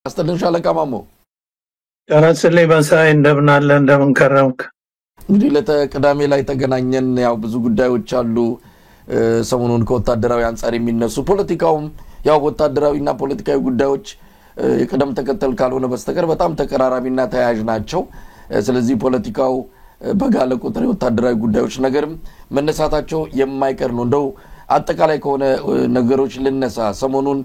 አስተደን ሻለቃ ማሞ ራስልኝ በሳይ እንደምን አለ እንደምን ከረምክ እንግዲህ ለተቀዳሜ ላይ ተገናኘን ያው ብዙ ጉዳዮች አሉ ሰሞኑን ከወታደራዊ አንፃር የሚነሱ ፖለቲካውም ያው ወታደራዊና ፖለቲካዊ ጉዳዮች የቀደም ተከተል ካልሆነ በስተቀር በጣም ተቀራራቢና ተያያዥ ናቸው ስለዚህ ፖለቲካው በጋለ ቁጥር ወታደራዊ ጉዳዮች ነገርም መነሳታቸው የማይቀር ነው እንደው አጠቃላይ ከሆነ ነገሮች ልነሳ ሰሞኑን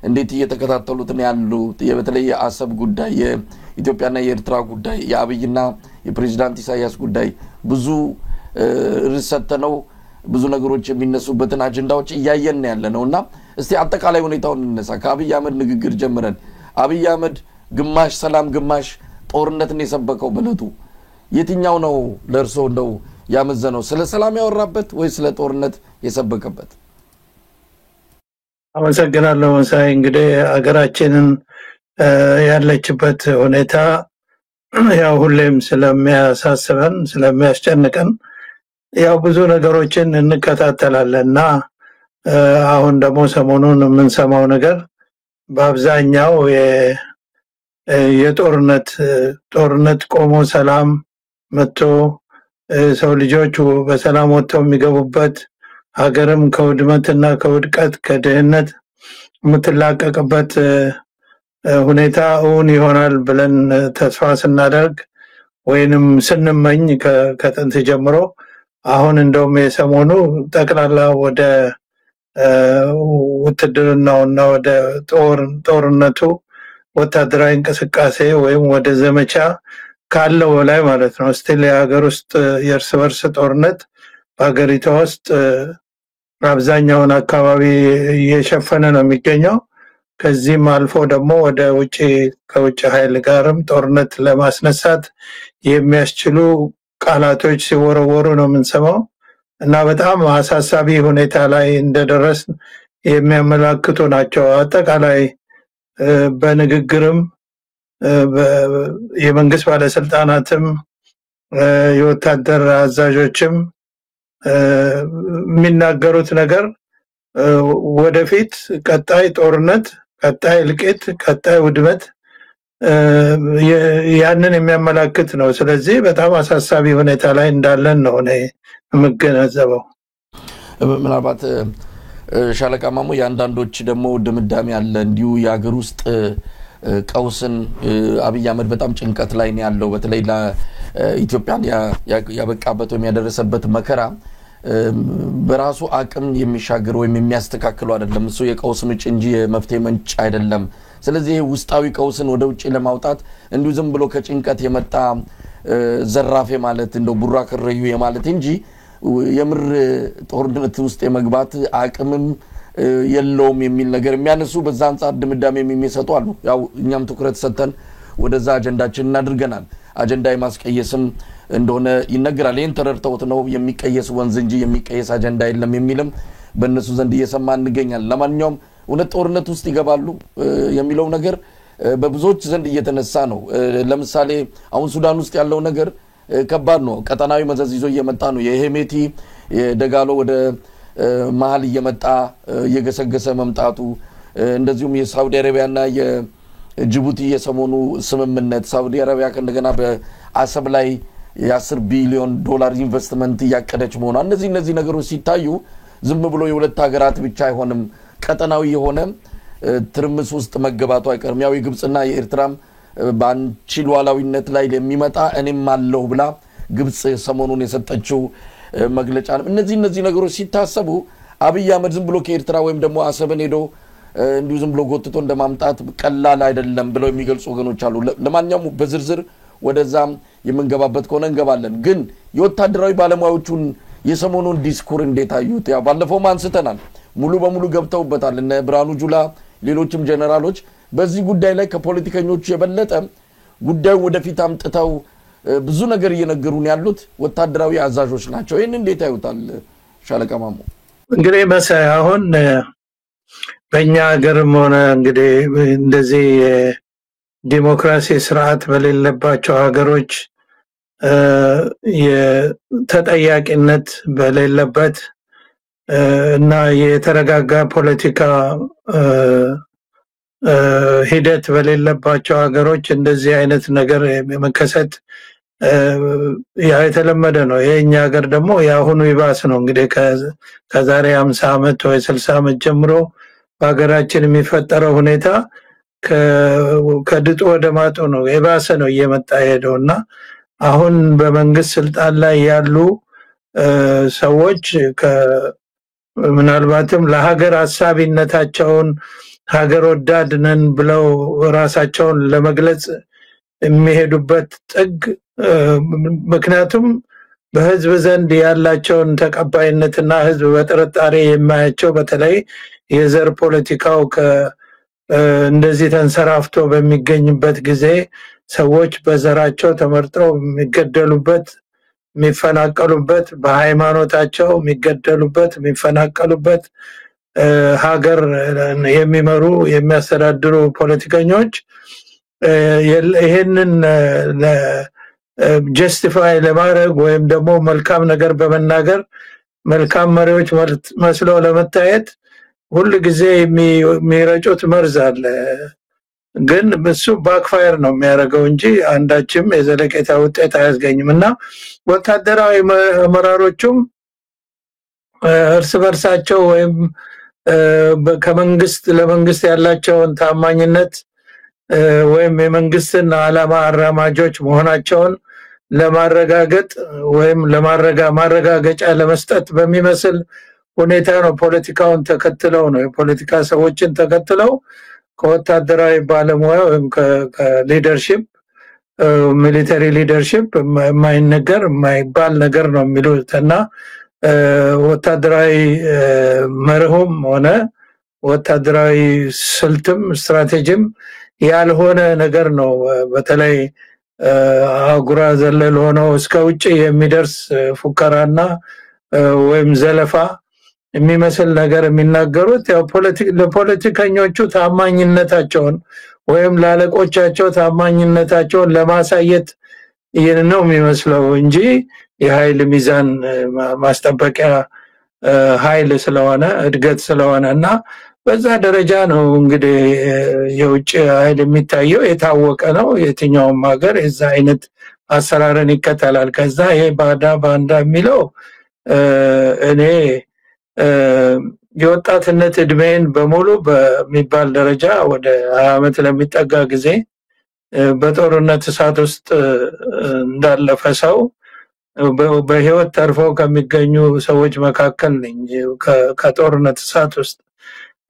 እንዴት እየተከታተሉት ነው ያሉት የበተለይ አሰብ ጉዳይ የኢትዮጵያና የኤርትራ ጉዳይ የአብይና የፕሬዝዳንት ኢሳያስ ጉዳይ ብዙ ርሰተነው ብዙ ነገሮች የሚነሱበትን አጀንዳዎች እያየን ያለነውና እስቲ አጠቃላይ ሁኔታውን እንነሳ ከአብይ አህመድ ንግግር ጀምረን አብይ አህመድ ግማሽ ሰላም ግማሽ ጦርነትን የሰበከው በለቱ የትኛው ነው ለርሶ እንደው ያመዘነው ስለ ሰላም ያወራበት ወይ ስለ ጦርነት የሰበከበት አመሰግናለሁ መሳይ እንግዲህ አገራችንን ያለችበት ሁኔታ ያው ሁሌም ስለሚያሳስበን ስለሚያስጨንቀን ያው ብዙ ነገሮችን እንከታተላለንና አሁን ደግሞ ሰሞኑን የምንሰማው ነገር በአብዛኛው የጦርነት ቆሞ ሰላም መጥቶ ሰው ልጆች በሰላም ወጥተው የሚገቡበት ሀገርም ከውድመትና ከውድቀት ከድህነት የምትላቀቅበት ሁኔታ እውን ይሆናል ብለን ተስፋ ስናደርግ ወይንም ስንመኝ ከጥንት ጀምሮ አሁን እንደውም የሰሞኑ ጠቅላላ ወደ ውትድርናውና ወደ ጦርነቱ ወታደራዊ እንቅስቃሴ ወይም ወደ ዘመቻ ካለው ላይ ማለት ነው ስቲል የሀገር ውስጥ የእርስ በርስ ጦርነት በሀገሪቷ ውስጥ አብዛኛውን አካባቢ እየሸፈነ ነው የሚገኘው ከዚህም አልፎ ደግሞ ወደ ውጪ ከውጪ ኃይል ጋርም ጦርነት ለማስነሳት የሚያስችሉ ቃላቶች ሲወረወሩ ነው የምንሰማው እና በጣም አሳሳቢ ሁኔታ ላይ እንደደረስ የሚያመላክቱ ናቸው አጠቃላይ በንግግርም የመንግስት ባለስልጣናትም የወታደር አዛዦችም የሚናገሩት ነገር ወደፊት ቀጣይ ጦርነት ቀጣይ ልቄት ቀጣይ ውድመት ያንን የሚያመላክት ነው ስለዚህ በጣም አሳሳቢ ሁኔታ ላይ እንዳለን ነው እኔ የምገነዘበው ምናልባት ሻለቃ ማሞ ያንዳንዶች ደግሞ ድምዳሜ ያለ እንዲሁ የሀገር ውስጥ ቀውስን አብይ አህመድ በጣም ጭንቀት ላይ ነው ያለው በተለይ ለኢትዮጵያ ያበቃበት ወይ የሚያደርሰበት መከራ በራሱ አቅም የሚሻገር ወይ የሚያስተካክሉ አይደለም እሱ የቀውስ ምንጭ እንጂ የመፍትሄ ምንጭ አይደለም ስለዚህ ውስጣዊ ቀውስን ወደ ውጪ ለማውጣት እንዲሁ ዝም ብሎ ከጭንቀት የመጣ ዘራፌ ማለት እንደው ቡራ ከረዩ የማለት እንጂ የምር ጦርነት ውስጥ የመግባት አቅምም የለውም የሚል ነገር የሚያነሱ በዛ አንፃር ድምዳሜ የሚሰጡ አሉ ያው እኛም ትኩረት ሰጥተን ወደዛ አጀንዳችን እናድርገናል አጀንዳ የማስቀየስም እንደሆነ ይነገራል ይሄን ተረድተውት ነው የሚቀየስ ወንዝ እንጂ የሚቀየስ አጀንዳ የለም የሚልም በእነሱ ዘንድ እየሰማን እንገኛለን ለማንኛውም እውነት ጦርነት ውስጥ ይገባሉ የሚለው ነገር በብዙዎች ዘንድ እየተነሳ ነው ለምሳሌ አሁን ሱዳን ውስጥ ያለው ነገር ከባድ ነው ቀጠናዊ መዘዝ ይዞ እየመጣ ነው የሄሜቲ የደጋሎ ወደ መሃል እየመጣ እየገሰገሰ መምጣቱ እንደዚሁም የሳውዲ አረቢያና የጅቡቲ የሰሞኑ ስምምነት ሳውዲ አረቢያ ከእንደገና በአሰብ ላይ የ10 ቢሊዮን ዶላር ኢንቨስትመንት ያቀደች መሆኗ እነዚህ ነገሮች ሲታዩ ዝም ብሎ የሁለት ሀገራት ብቻ አይሆንም ቀጠናዊ የሆነ ትርምስ ውስጥ መገባቱ አይቀርም ያው የግብጽና የኤርትራም ባንቺ ሉዓላዊነት ላይ የሚመጣ እኔም አለው ብላ ግብጽ ሰሞኑን የሰጠችው መግለጫ እነዚህ ነገሮች ሲታሰቡ አብይ አህመድ ዝም ብሎ ከኤርትራ ወይም ደግሞ አሰብን ሄዶ እንዲሁ ዝም ብሎ ጎትቶ እንደማምጣት ቀላል አይደለም ብለው የሚገልጹ ወገኖች አሉ ለማንኛውም በዝርዝር ወደዛም የምንገባበት ከሆነ እንገባለን ግን የወታደራዊ ባለሙያዎቹን የሰሞኑን ዲስኩር እንዴት አዩት ያው ባለፈው አንስተናል ሙሉ በሙሉ ገብተውበታል እነ ብርሃኑ ጁላ ሌሎችም ጀነራሎች በዚህ ጉዳይ ላይ ከፖለቲከኞቹ የበለጠ ጉዳዩ ወደፊት አምጥተው ብዙ ነገር እየነገሩን ያሉት ወታደራዊ አዛዦች ናቸው ይሄን እንዴት ያዩታል ሻለቃ ማሞ እንግዲህ መሳይ አሁን በእኛ ሀገርም ሆነ እንግዲህ እንደዚህ ዲሞክራሲ ስርዓት በሌለባቸው ሀገሮች የተጠያቂነት በሌለበት እና የተረጋጋ ፖለቲካ ሂደት በሌለባቸው ሀገሮች እንደዚህ አይነት ነገር የመከሰት ያ የተለመደ ነው። የኛ ሀገር ደግሞ የአሁኑ ይባስ ነው። እንግዲህ ከዛሬ 50 ዓመት ወይ 60 ዓመት ጀምሮ በሀገራችን የሚፈጠረው ሁኔታ ከድጡ ወደ ማጡ ነው፣ የባሰ ነው እየመጣ ሄደውና አሁን በመንግስት ስልጣን ላይ ያሉ ሰዎች ምናልባትም ለሀገር አሳቢነታቸውን ሀገር ወዳድ ነን ብለው ራሳቸውን ለመግለጽ የሚሄዱበት ጥግ ምክንያቱም በህዝብ ዘንድ ያላቸውን ተቀባይነትና ህዝብ በጥርጣሬ የማያቸው በተለይ የዘር ፖለቲካው እንደዚህ ተንሰራፍቶ በሚገኝበት ጊዜ ሰዎች በዘራቸው ተመርጠው የሚገደሉበት የሚፈናቀሉበት በሃይማኖታቸው የሚገደሉበት የሚፈናቀሉበት ሀገር የሚመሩ የሚያስተዳድሩ ፖለቲከኞች ይሄንን ጀስቲፋይ ለማድረግ ወይም ደግሞ መልካም ነገር በመናገር መልካም መሪዎች መስለው ለመታየት ሁሉ ጊዜ የሚረጩት መርዝ አለ። ግን እሱ ባክፋየር ነው የሚያደርገው እንጂ አንዳችም የዘለቄታ ውጤት አያስገኝምና ወታደራዊ አመራሮቹም እርስ በርሳቸው ወይም ከመንግስት ለመንግስት ያላቸውን ታማኝነት ወይም የመንግስትን ዓላማ አራማጆች መሆናቸውን ለማረጋገጥ ወይም ማረጋገጫ ለመስጠት በሚመስል ሁኔታ ነው ፖለቲካውን ተከትለው ነው የፖለቲካ ሰዎችን ተከትለው ከወታደራዊ ባለሙያ ወይም ከሊደርሺፕ ሚሊተሪ ሊደርሺፕ የማይነገር የማይባል ነገር ነው የሚሉትና ወታደራዊ መርሆም ሆነ ወታደራዊ ስልትም ስትራቴጂም ያልሆነ ነገር ነው። በተለይ አጉራ ዘለል ሆነው እስከ ውጪ የሚደርስ ፉከራና ወይም ዘለፋ የሚመስል ነገር የሚናገሩት ያው ለፖለቲከኞቹ ታማኝነታቸውን ወይም ላለቆቻቸው ታማኝነታቸውን ለማሳየት ነው የሚመስለው እንጂ የኃይል ሚዛን ማስጠበቂያ ኃይል ስለሆነ እድገት ስለሆነና በዛ ደረጃ ነው እንግዲህ የውጭ ኃይል የሚታየው የታወቀ ነው። የትኛውም ሀገር የዛ አይነት አሰራርን ይከተላል። ከዛ ይሄ ባንዳ የሚለው እኔ የወጣትነት እድሜን በሙሉ በሚባል ደረጃ ወደ 20 ዓመት ለሚጠጋ ጊዜ በጦርነት እሳት ውስጥ እንዳለፈ ሰው በህይወት ተርፈው ከሚገኙ ሰዎች መካከል ነኝ ከጦርነት እሳት ውስጥ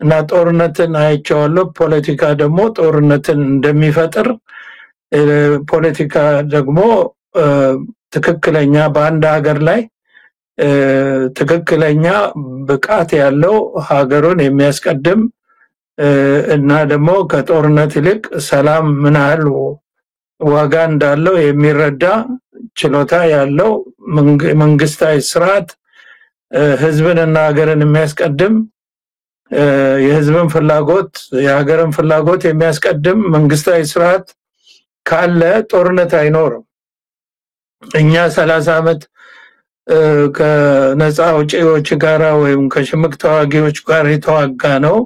እና ጦርነትን አይቼዋለሁ። ፖለቲካ ደግሞ ጦርነትን እንደሚፈጥር ፖለቲካ ደግሞ ትክክለኛ በአንድ ሀገር ላይ ትክክለኛ ብቃት ያለው ሀገሩን የሚያስቀድም እና ደግሞ ከጦርነት ይልቅ ሰላም ምን ያህል ዋጋ እንዳለው የሚረዳ ችሎታ ያለው መንግስታዊ ስርዓት ህዝብንና ሀገርን የሚያስቀድም የህዝብን ፍላጎት የሀገርን ፍላጎት የሚያስቀድም መንግስታዊ ስርዓት ካለ ጦርነት አይኖርም። እኛ 30 ዓመት ከነፃ አውጪዎች ጋር ወይም ከሽምቅ ተዋጊዎች ጋር የተዋጋ ነው።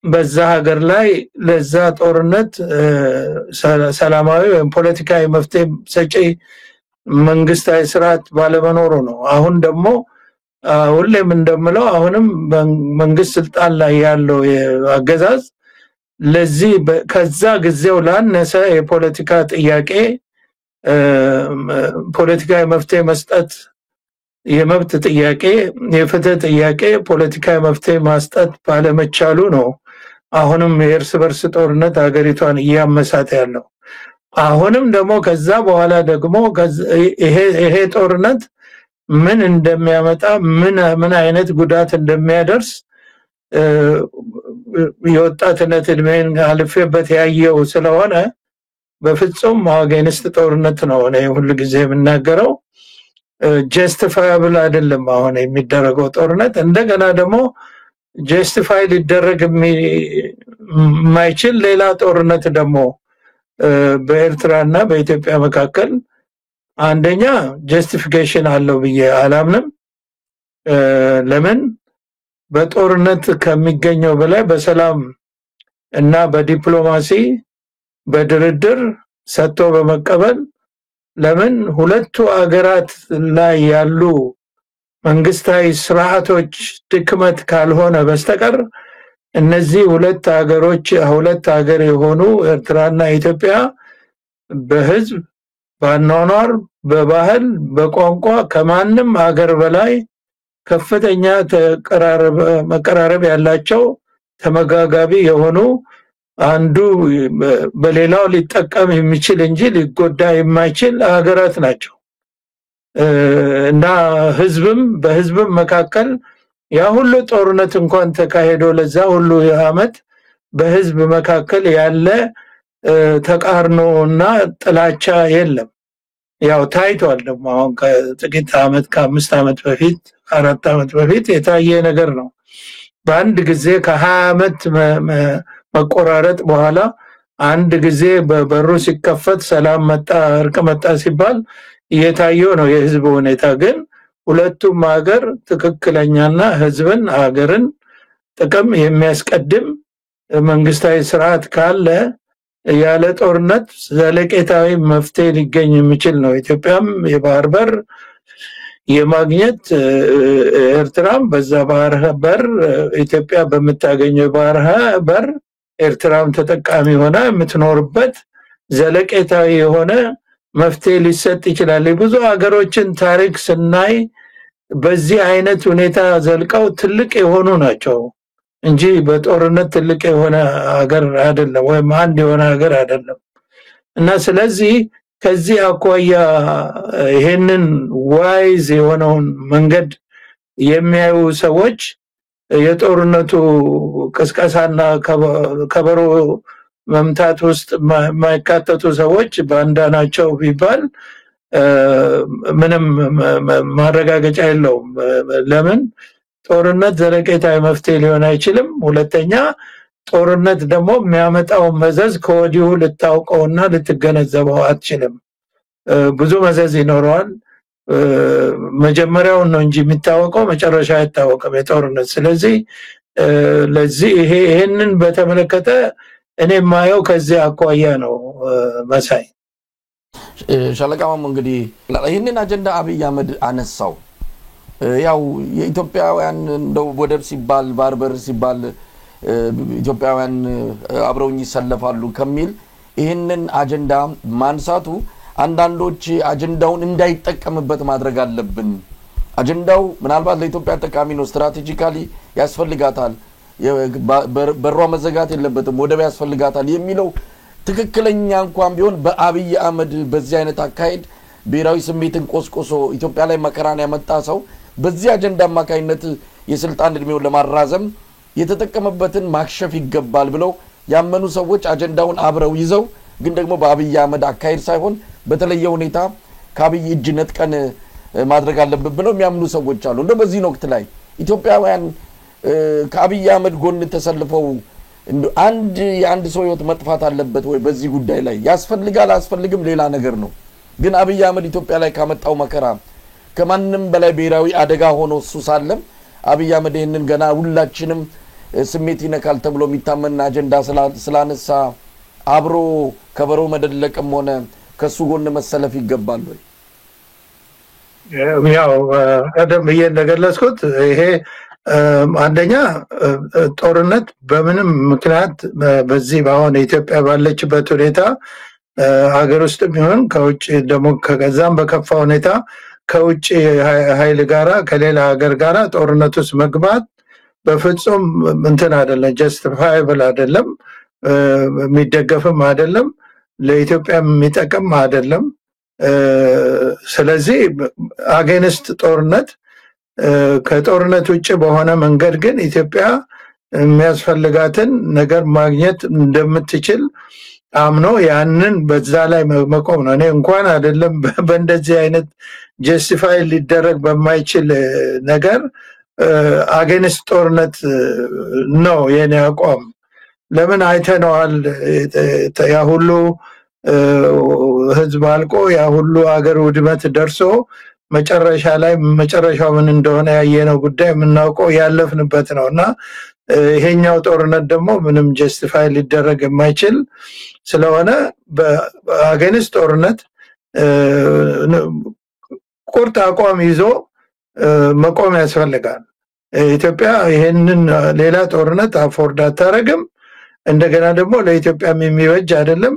በዛ ሀገር ላይ ለዛ ጦርነት ሰላማዊ ወይም ፖለቲካዊ መፍትሄ ሰጪ መንግስታዊ ስርዓት ባለመኖሩ ነው። አሁን ደግሞ ሁሌም እንደምለው አሁንም መንግስት ስልጣን ላይ ያለው አገዛዝ ለዚህ ከዛ ጊዜው ላነሰ የፖለቲካ ጥያቄ ፖለቲካዊ መፍትሄ መስጠት የመብት ጥያቄ የፍትህ ጥያቄ ፖለቲካዊ መፍትሄ ማስጠት ባለመቻሉ ነው አሁንም የእርስ በርስ ጦርነት ሀገሪቷን እያመሳት ያለው። አሁንም ደግሞ ከዛ በኋላ ደግሞ ይሄ ጦርነት ምን እንደሚያመጣ ምን አይነት ጉዳት እንደሚያደርስ የወጣትነት እድሜን አልፌበት ያየው ስለሆነ በፍጹም አገንስት ጦርነት ነው እኔ ሁሉ ጊዜ የምናገረው። ጀስቲፋያብል አይደለም አሁን የሚደረገው ጦርነት። እንደገና ደግሞ ጀስቲፋይ ሊደረግ የማይችል ሌላ ጦርነት ደግሞ በኤርትራና በኢትዮጵያ መካከል አንደኛ ጀስቲፊኬሽን አለው ብዬ አላምንም። ለምን በጦርነት ከሚገኘው በላይ በሰላም እና በዲፕሎማሲ በድርድር ሰጥቶ በመቀበል ለምን ሁለቱ አገራት ላይ ያሉ መንግስታዊ ስርዓቶች ድክመት ካልሆነ በስተቀር እነዚህ ሁለት ሀገር የሆኑ ኤርትራና ኢትዮጵያ በህዝብ በአኗኗር በባህል በቋንቋ ከማንም ሀገር በላይ ከፍተኛ መቀራረብ ያላቸው ተመጋጋቢ የሆኑ አንዱ በሌላው ሊጠቀም የሚችል እንጂ ሊጎዳ የማይችል ሀገራት ናቸው እና በህዝብም መካከል ያ ሁሉ ጦርነት እንኳን ተካሄዶ ለዛ ሁሉ ዓመት በህዝብ መካከል ያለ ተቃርኖና ጥላቻ የለም ያው ታይቷል ደግሞ አሁን ከጥቂት ዓመት ከ5 ዓመት በፊት 4 ዓመት በፊት የታየ ነገር ነው በአንድ ጊዜ ከ20 ዓመት መቆራረጥ በኋላ አንድ ጊዜ በበሩ ሲከፈት ሰላም መጣ እርቅ መጣ ሲባል እየታየው ነው የህዝብ ሁኔታ ግን ሁለቱም ሀገር ትክክለኛና ህዝብን ሀገርን ጥቅም የሚያስቀድም መንግስታዊ ስርዓት ካለ ያለ ጦርነት ዘለቄታዊ መፍትሄ ሊገኝ የሚችል ነው ኢትዮጵያም የባህር በር የማግኘት ኤርትራም በዛ ባህር በር ኢትዮጵያ በመታገኘው ባህር በር ኤርትራም ተጠቃሚ ሆና የምትኖርበት ዘለቄታዊ የሆነ መፍትሄ ሊሰጥ ይችላል ብዙ ሀገሮችን ታሪክ ስናይ በዚህ አይነት ሁኔታ ዘልቀው ትልቅ የሆኑ ናቸው እንጂ በጦርነት ትልቅ የሆነ ሀገር አይደለም ወይም አንድ የሆነ ሀገር አይደለም እና ስለዚህ ከዚህ አኳያ ይሄንን ዋይዝ የሆነውን መንገድ የሚያዩ ሰዎች የጦርነቱ ቅስቀሳና ከበሮ መምታት ውስጥ ማይካተቱ ሰዎች ባንዳ ናቸው ቢባል ምንም ማረጋገጫ የለውም ለምን ጦርነት ዘለቄታዊ መፍትሄ ሊሆን አይችልም ሁለተኛ ጦርነት ደግሞ የሚያመጣው መዘዝ ከወዲሁ ልታውቀውና ልትገነዘበው አትችልም ብዙ መዘዝ ይኖረዋል መጀመሪያው ነው እንጂ የሚታወቀው መጨረሻ አይታወቅም የጦርነት ስለዚህ ለዚህ ይሄንን በተመለከተ እኔ ማየው ከዚህ አኳያ ነው መሳይ ሻለቃማም እንግዲህ ይሄንን አጀንዳ አብይ አህመድ አነሳው ያው የኢትዮጵያውያን እንደው ወደብ ሲባል ባርበር ሲባል ኢትዮጵያውያን አብረውኝ ይሰለፋሉ ከሚል ይሄንን አጀንዳ ማንሳቱ አንዳንዶች አጀንዳውን እንዳይጠቀምበት ማድረግ አለብን አጀንዳው ምናልባት ለኢትዮጵያ ጠቃሚ ነው ስትራቴጂካሊ ያስፈልጋታል በሯ መዘጋት የለበትም ወደብ ያስፈልጋታል የሚለው ትክክለኛ እንኳን ቢሆን በአብይ አህመድ በዚህ አይነት አካሄድ ብሔራዊ ስሜትን ቆስቆሶ ኢትዮጵያ ላይ መከራን ያመጣ ሰው በዚህ አጀንዳ ማካይነት የስልጣን እድሜውን ለማራዘም የተጠቀመበትን ማክሸፍ ይገባል ብለው ያመኑ ሰዎች አጀንዳውን አብረው ይዘው ግን ደግሞ በአብይ አህመድ አካሄድ ሳይሆን በተለየ ሁኔታ ከአብይ እጅ ነጥቀን ማድረግ አለበት ብለው የሚያምኑ ሰዎች አሉ እንደው በዚህ ወቅት ላይ ኢትዮጵያውያን ከአብይ አህመድ ጎን ተሰልፈው አንድ ሰው ህይወት መጥፋት አለበት ወይ በዚህ ጉዳይ ላይ ያስፈልጋል አስፈልግም ሌላ ነገር ነው ግን አብይ አህመድ ኢትዮጵያ ላይ ካመጣው መከራ ከማንንም በላይ ብሔራዊ አደጋ ሆኖ ሱሳለም አብይ አህመድ ይሄንን ገና ሁላችንም ስሜት ይነካል ተብሎ የሚታመን አጀንዳ ስላነሳ አብሮ ከበሮ መደለቅም ሆነ ከሱ ጎን መሰለፍ ይገባል ወይ ያው አደም እንደገለጽኩት ይሄ አንደኛ ጦርነት በምንም ምክንያት በዚህ ባሆነ ኢትዮጵያ ባለችበት ሁኔታ ሀገር ውስጥ ቢሆን ከውጭ ደግሞ ከዛም በከፋ ሁኔታ ከውጭ ኃይል ጋራ ከሌላ ሀገር ጋራ ጦርነት ውስጥ መግባት በፍጹም እንትን አይደለም ጀስቲፋይብል አይደለም የሚደገፍም አይደለም ለኢትዮጵያ የሚጠቅም አይደለም ስለዚህ አጌንስት ጦርነት ከጦርነት ውጭ በሆነ መንገድ ግን ኢትዮጵያ የሚያስፈልጋትን ነገር ማግኘት እንደምትችል አምኖ ያንን በዛ ላይ መቆም ነው እኔ እንኳን አይደለም በእንደዚህ አይነት ጀስቲፋይ ሊደረግ በማይችል ነገር አጌንስት ጦርነት ነው የኔ አቋም ለምን አይተነዋል ያ ሁሉ ህዝብ አልቆ ያ ሁሉ ሀገር ውድመት ደርሶ መጨረሻው ምን እንደሆነ ያየነው ጉዳይ የምናውቀው ያለፍንበት ነውና ይሄኛው ጦርነት ደግሞ ምንም ጀስቲፋይ ሊደረግ የማይችል ስለሆነ በአገንስት ጦርነት ቁርጥ አቋም ይዞ መቆም ያስፈልጋል። ኢትዮጵያ ይሄንን ሌላ ጦርነት አፎርድ አታረግም። እንደገና ደግሞ ለኢትዮጵያም የሚበጅ አይደለም፣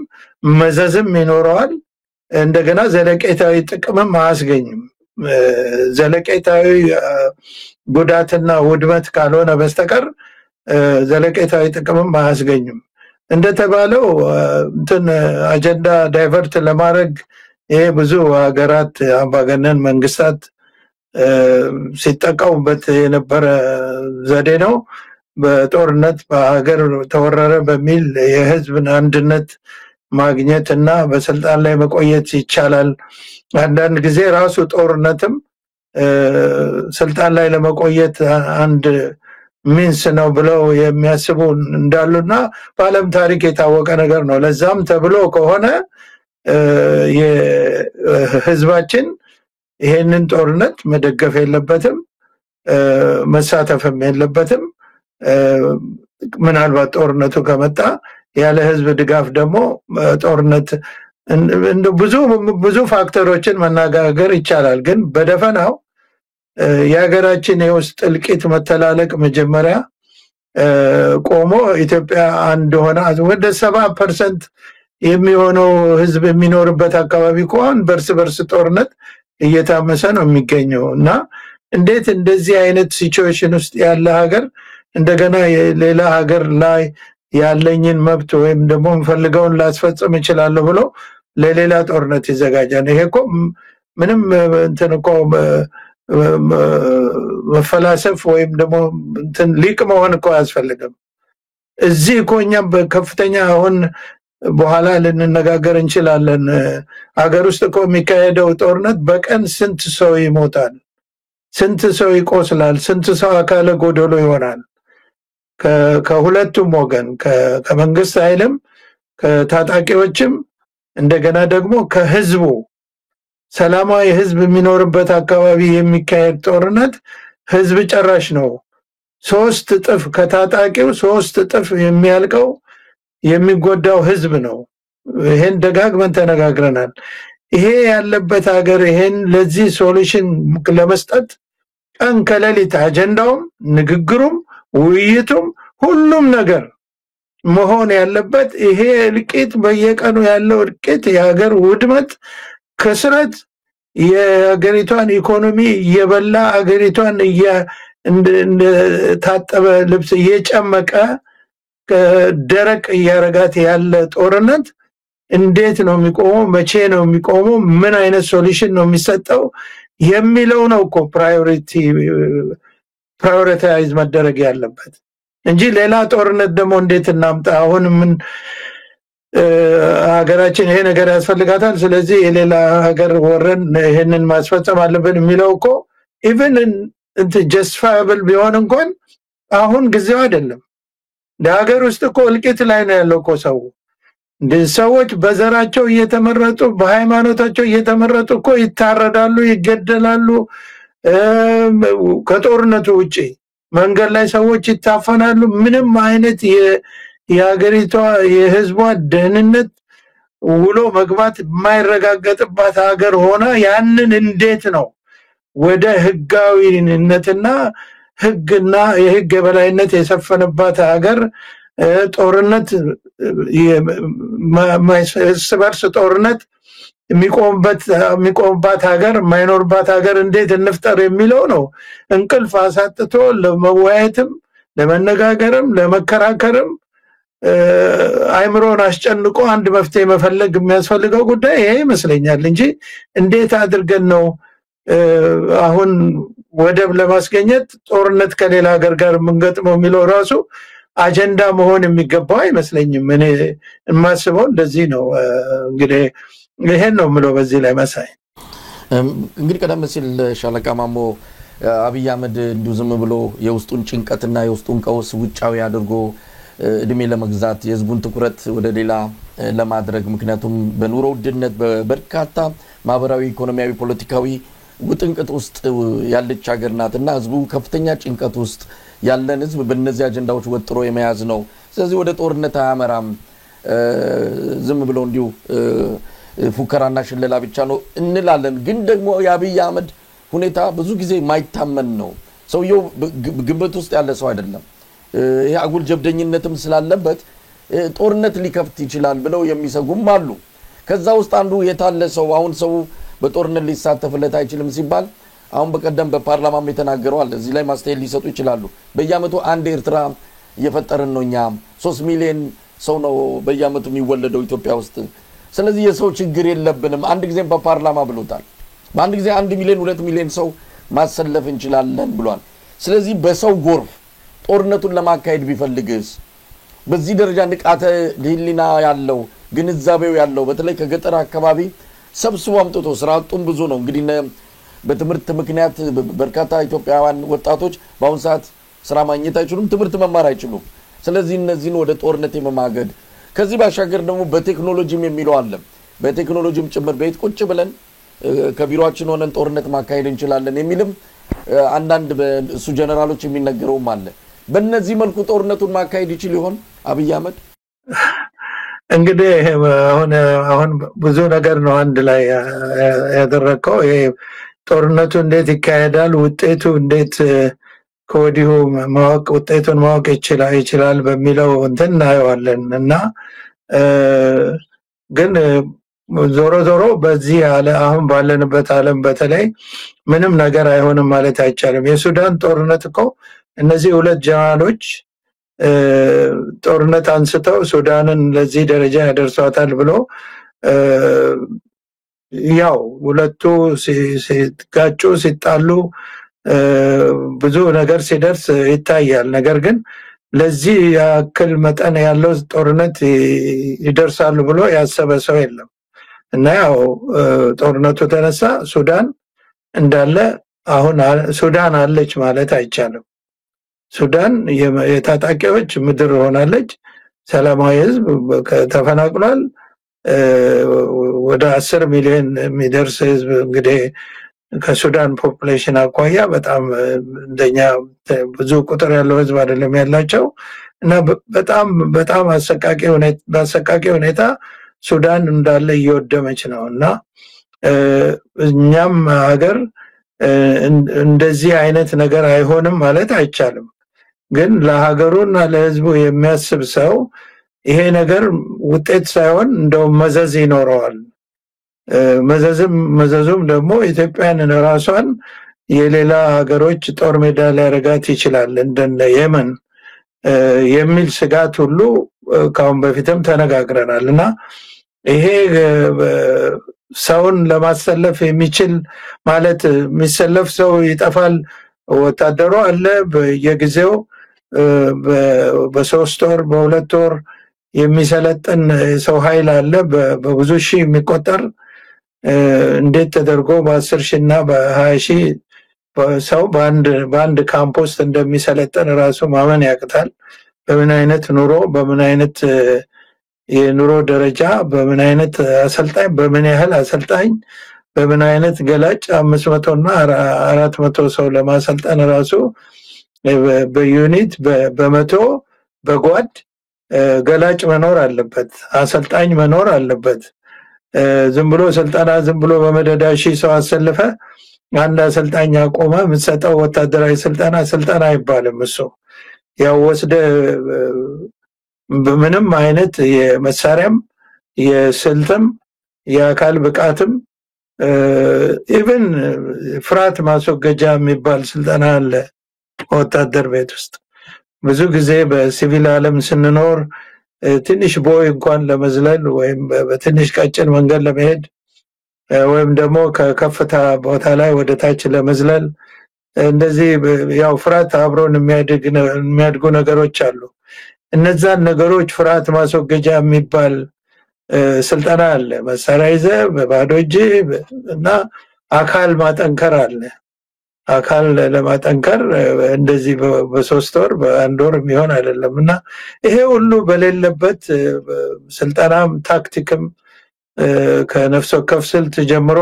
መዘዝም ይኖረዋል። እንደገና ዘለቄታዊ ጥቅምም አያስገኝም። ዘለቄታዊ ጉዳትና ውድመት ካልሆነ በስተቀር ዘለቄታዊ ጥቅምም አያስገኝም። እንደተባለው እንትን አጀንዳ ዳይቨርት ለማድረግ ይሄ ብዙ ሀገራት አምባገነን መንግስታት ሲጠቀሙበት የነበረ ዘዴ ነው። በጦርነት በሀገር ተወረረ በሚል የህዝብን አንድነት ማግኘትና በስልጣን ላይ መቆየት ይቻላል። አንዳንድ ጊዜ ራሱ ጦርነትም ስልጣን ላይ ለመቆየት አንድ ሚንስ ነው ብለው የሚያስቡ እንዳሉና በዓለም ታሪክ የታወቀ ነገር ነው። ለዛም ተብሎ ከሆነ የህዝባችን ይሄንን ጦርነት መደገፍ የለበትም፣ መሳተፍም የለበትም። ምናልባት ጦርነቱ ከመጣ ያለ ህዝብ ድጋፍ ደግሞ ጦርነት ብዙ ፋክተሮችን መናገር ይቻላል። ግን በደፈናው የሀገራችን የውስጥ እልቂት መተላለቅ መጀመሪያ ቆሞ ኢትዮጵያ አንድ ሆና ወደ 70% የሚሆነው ህዝብ የሚኖርበት አካባቢ ከሆነ በርስ ጦርነት እየታመሰ ነው የሚገኘው እና እንዴት እንደዚህ አይነት ሲቹዌሽን ውስጥ ያለ ሀገር እንደገና ሌላ ሀገር ላይ ያለኝን መብት ወይም ደግሞ እንፈልገውን ላስፈጽም ይችላል ብሎ ለሌላ ጦርነት ይዘጋጃል? ይሄ እኮ ምንም እንትን እኮ መፈላሰፍ ወይም ደግሞ እንትን ሊቅ መሆን እኮ አያስፈልግም። እዚህ እኮ እኛም በከፍተኛ አሁን በኋላ ልንነጋገር እንችላለን። ሀገር ውስጥ እኮ የሚካሄደው ጦርነት በቀን ስንት ሰው ይሞታል፣ ስንት ሰው ይቆስላል፣ ስንት ሰው አካለ ጎደሎ ይሆናል። ከሁለቱም ወገን ከመንግስት ኃይልም ከታጣቂዎችም እንደገና ደግሞ ከህዝቡ ሰላማዊ ህዝብ የሚኖርበት አካባቢ የሚካሄድ ጦርነት ህዝብ ጨራሽ ነው። 3 እጥፍ ከታጣቂው 3 እጥፍ የሚያልቀው የሚጎዳው ህዝብ ነው። ይሄን ደጋግመን ተነጋግረናል። ይሄ ያለበት ሀገር ይሄን ለዚህ ሶሉሽን ለመስጠት ቀን ከሌሊት አጀንዳውም ንግግሩም ውይይቱም ሁሉም ነገር መሆን ያለበት ይሄ እልቂት በየቀኑ ያለው እልቂት የሀገር ውድመት ከስረት የሀገሪቷን ኢኮኖሚ እየበላ ሀገሪቷን ታጠበ ልብስ እየጨመቀ ደረቅ እያረጋት ያለ ጦርነት እንዴት ነው የሚቆመው? መቼ ነው የሚቆመው? ምን አይነት ሶሉሽን ነው የሚሰጠው የሚለው ነው እኮ ፕራዮሪታይዝ መደረግ ያለበት እንጂ ሌላ ጦርነት ደግሞ እንዴት እናምጣ? አሁን ምን ሀገራችን ይሄ ነገር ያስፈልጋታል፣ ስለዚህ የሌላ ሀገር ወረን ይሄንን ማስፈጸም አለብን የሚለው እኮ ኢቭን ጀስቲፋያብል ቢሆን እንኳን አሁን ጊዜው አይደለም። ለሀገር ውስጥ እኮ እልቂት ላይ ነው ያለው እኮ ሰዎች በዘራቸው እየተመረጡ በሃይማኖታቸው እየተመረጡ እኮ ይታረዳሉ፣ ይገደላሉ። ከጦርነቱ ውጪ መንገድ ላይ ሰዎች ይታፈናሉ። ምንም አይነት የሀገሪቷ የህዝቧ ደህንነት ውሎ መግባት የማይረጋገጥባት ሀገር ሆና ያንን እንዴት ነው ወደ ህጋዊነትና ህግና የህግ የበላይነት የሰፈነባት ሀገር ጦርነት የማይስበርስ ጦርነት የሚቆምባት ሀገር የማይኖርባት ሀገር እንዴት እንፍጠር የሚለው ነው እንቅልፍ አሳጥቶ ለመወያየትም ለመነጋገርም ለመከራከርም አይምሮን አስጨንቆ አንድ መፍትሄ መፈለግ የሚያስፈልገው ጉዳይ ይሄ ይመስለኛል እንጂ እንዴት አድርገን ነው አሁን ወደብ ለማስገኘት ጦርነት ከሌላ ሀገር ጋር መንገጥመው የሚለው ራሱ አጀንዳ መሆን የሚገባው አይመስለኝም። እኔ የማስበው እንደዚህ ነው። እንግዲህ ይሄን ነው ምለው በዚህ ላይ መሳይ እንግዲህ ቀደም ሲል ሻለቃ ማሞ አብይ አህመድ እንዲሁ ዝም ብሎ የውስጡን ጭንቀትና የውስጡን ቀውስ ውጫዊ አድርጎ እድሜ ለመግዛት የህዝቡን ትኩረት ወደ ሌላ ለማድረግ ምክንያቱም በኑሮ ውድነት በበርካታ ማህበራዊ ኢኮኖሚያዊ ፖለቲካዊ ውጥንቅጥ ውስጥ ያለች ሀገር ናትና ህዝቡ ከፍተኛ ጭንቀት ውስጥ ያለን ህዝብ በእነዚህ አጀንዳዎች ወጥሮ የመያዝ ነው ስለዚህ ወደ ጦርነት አያመራም ዝም ብለው እንዲሁ ፉከራና ሽለላ ብቻ ነው እንላለን ግን ደግሞ የአብይ አህመድ ሁኔታ ብዙ ጊዜ ማይታመን ነው ሰውየው ግንበት ውስጥ ያለ ሰው አይደለም ይሄ አጉል ጀብደኝነትም ስላለበት ጦርነት ሊከፍት ይችላል ብለው የሚሰጉም አሉ ከዛ ውስጥ አንዱ የታለ ሰው አሁን ሰው በጦርነት ሊሳተፍለት አይችልም ሲባል አሁን በቀደም በፓርላማም የተናገረው አለ እዚህ ላይ ማስተያየት ሊሰጡ ይችላሉ በየአመቱ አንድ ኤርትራ እየፈጠርን ነው እኛ 3 ሚሊዮን ሰው ነው በየአመቱ የሚወለደው ኢትዮጵያ ውስጥ ስለዚህ የሰው ችግር የለብንም አንድ ጊዜ በፓርላማ ብሎታል በአንድ ጊዜ 1 ሚሊዮን 2 ሚሊዮን ሰው ማሰለፍ እንችላለን ብሏል ስለዚህ በሰው ጎርፍ ጦርነቱን ለማካሄድ ቢፈልግስ በዚህ ደረጃ ንቃተ ህሊና ያለው ግንዛቤው ያለው በተለይ ከገጠር አካባቢ ሰብስቦ አምጥቶ ስራጡም ብዙ ነው እንግዲህ በትምህርት ምክንያት በርካታ ኢትዮጵያውያን ወጣቶች በአሁን ሰዓት ስራ ማግኘት አይችሉም ትምህርት መማር አይችሉም ስለዚህ እነዚህን ወደ ጦርነት የመማገድ ከዚህ ባሻገር ደግሞ በቴክኖሎጂም የሚለው አለ በቴክኖሎጂም ጭምር ቤት ቁጭ ብለን ከቢሮአችን ሆነን ጦርነት ማካሄድ እንችላለን የሚልም አንዳንድ በሱ ጀነራሎች የሚነገረውም አለ በእነዚህ መልኩ ጦርነቱን ማካሄድ ይችል ይሆን አብይ አህመድ እንግዲህ አሁን ብዙ ነገር ነው አንድ ላይ ያደረከው ይሄ ጦርነቱ እንዴት ይካሄዳል ውጤቱ እንዴት ኮዲሁ ማወቅ ውጤቱን ማወቅ ይችላል በሚለው እንትን እናየዋለን እና ግን ዞሮ በዚህ አሁን ባለንበት ዓለም በተለይ ምንም ነገር አይሆንም ማለት አይቻልም የሱዳን ጦርነት እኮ እነዚህ ሁለት ጀነራሎች ጦርነት አንስተው ሱዳንን ለዚህ ደረጃ ያደርሷታል ብሎ ያው ሁለቱ ሲጋጩ ሲጣሉ ብዙ ነገር ሲደርስ ይታያል ነገር ግን ለዚህ ያክል መጠን ያለው ጦርነት ይደርሳሉ ብሎ ያሰበ ሰው የለም እና ያው ጦርነቱ ተነሳ ሱዳን እንዳለ አሁን ሱዳን አለች ማለት አይቻልም ሱዳን የታጣቂዎች ምድር ሆናለች ሰላማዊ ህዝብ ተፈናቅሏል ወደ 10 ሚሊዮን የሚደርስ ህዝብ እንግዲህ ከሱዳን ፖፑሌሽን አቋያ በጣም እንደኛ ብዙ ቁጥር ያለው ህዝብ አይደለም ያላቸው እና በጣም አሰቃቂ ሁኔታ ሱዳን እንዳለ እየወደመች ነውና እኛም ሀገር እንደዚህ አይነት ነገር አይሆንም ማለት አይቻልም ግን ለሀገሩና ለህዝቡ የሚያስብ ሰው ይሄ ነገር ውጤት ሳይሆን እንደው መዘዝ ይኖረዋል መዘዙም ደግሞ ኢትዮጵያን ራሷን የሌላ ሀገሮች ጦር ሜዳ ሊያረጋት ይችላል እንደነ የመን የሚል ስጋት ሁሉ ካሁን በፊትም ተነጋግረናልና ይሄ ሰውን ለማሰለፍ የሚችል ማለት የሚሰለፍ ሰው ይጠፋል ወታደሩ አለ በየጊዜው በ3 ወር በ2 ወር የሚሰለጥን ሰው ኃይል አለ በብዙ ሺህ የሚቆጠር እንዴት ተደርጎ በ10 ሺና በ20 ሺህ ሰው በአንድ ካምፖስ እንደሚሰለጥን ራሱ ማመን ያቅታል በምን አይነት ኑሮ በምን አይነት የኑሮ ደረጃ በምን አይነት አሰልጣኝ በምን ያህል አሰልጣኝ በምን አይነት ገላጭ 500 እና 400 ሰው ለማሰልጠን ራሱ በዩኒት በመቶ በጓድ ገላጭ መኖር አለበት አሰልጣኝ መኖር አለበት ዝም ብሎ ስልጣና ዝም ብሎ በመደዳ ሺህ ሰው አሰልፈ አንድ አሰልጣኝ አቆመ ምሰጠው ወታደራዊ ስልጣና አይባልም እሱ ያው ወስደ በምንም አይነት የመሳሪያም የስልትም የአካል ብቃትም ኢቭን ፍርሃት ማስወገጃ የሚባል ስልጣና አለ ወታደር ቤት ውስጥ ብዙ ጊዜ በሲቪል ዓለም ስንኖር ትንሽ ቦይ እንኳን ለመዝለል ወይም በትንሽ ቀጭን መንገድ ለመሄድ ወይም ደግሞ ከከፍታ ቦታ ላይ ወደ ታች ለመዝለል እንደዚህ ያው ፍርሃት አብሮን የሚያድጉ ነገሮች አሉ እነዛን ነገሮች ፍርሃት ማስወገጃ የሚባል ስልጣና አለ መሳሪያ ይዘ በባዶ እጅ እና አካል ማጠንከር አለ አካል ለማጠንከር እንደዚህ በ3 ወር በ1 ወር የሚሆን አይደለምና ይሄ ሁሉ በሌለበት ስልጣናም ታክቲክም ከነፍስ ወከፍ ስልት ጀምሮ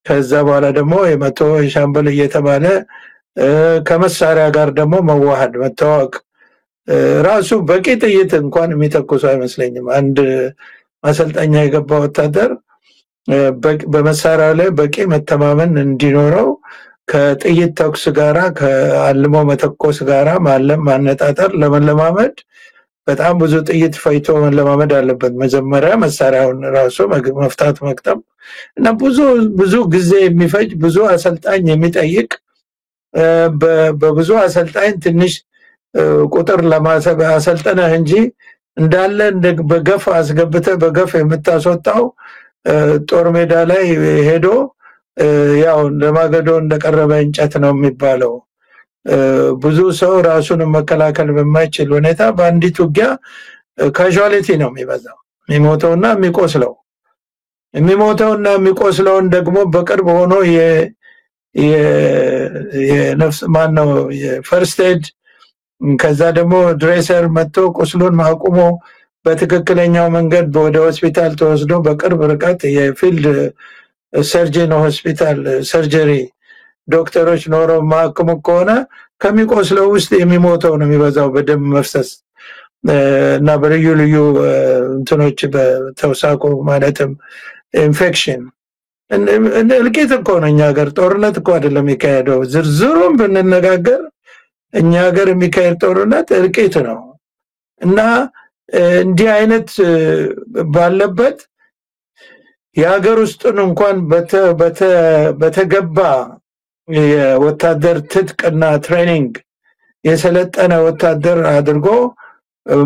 ከዛ በኋላ ደግሞ የመቶ ሻምበል እየተባለ ከመሳሪያ ጋር ደግሞ መዋሃድ መተዋወቅ ራሱ በቂ ጥይት እንኳን የሚተኩስ አይመስለኝም። አንድ ማሰልጠኛ የገባ ወታደር በመሳሪያው ላይ በቂ መተማመን እንዲኖረው ከጥይት ተኩስ ጋራ ከአልሞ መተኮስ ጋራ ማነጣጠር ለመለማመድ በጣም ብዙ ጥይት ፈይቶ መለማመድ አለበት። መጀመሪያ መሳሪያውን ራሱ መፍታት መቅጠም እና ብዙ ጊዜ የሚፈጅ ብዙ አሰልጣኝ የሚጠይቅ በብዙ አሰልጣኝ ትንሽ ቁጥር ለማሰብ አሰልጠነህ እንጂ እንዳለ በገፍ አስገብተህ በገፍ የምታስወጣው ጦር ሜዳ ላይ ሄዶ ያው ለማገዶ እንደቀረበ እንጨት ነው የሚባለው። ብዙ ሰው ራሱን መከላከል በማይችል ሁኔታ በአንዲት ውጊያ ካዡዋሊቲ ነው የሚበዛው። የሚሞተውና የሚቆስለውን ደግሞ በቅርብ ሆኖ የነፍስ ማነው የፈርስት ኤድ ከዛ ደግሞ ድሬሰር መጥቶ ቁስሉን ማቁሞ በትክክለኛው መንገድ ወደ ሆስፒታል ተወስዶ በቅርብ ርቀት የፊልድ ሰርጀን ሆስፒታል ሰርጀሪ ዶክተሮች ኖሮ ማከሙ ከሆነ ከሚቆስለው ውስጥ የሚሞተው ነው የሚበዛው በደም መፍሰስ እና በልዩ ልዩ እንትኖች በተውሳኮ ማለትም ኢንፌክሽን እልቂት እኮ ነው። እኛ ሀገር ጦርነት እኮ አይደለም የሚካሄደው። ዝርዝሩን ብንነጋገር እኛ ሀገር የሚካሄድ ጦርነት እልቂት ነው እና እንዲህ አይነት ባለበት የሀገር ውስጥን እንኳን በተገባ የወታደር ትጥቅና ትሬኒንግ የሰለጠነ ወታደር አድርጎ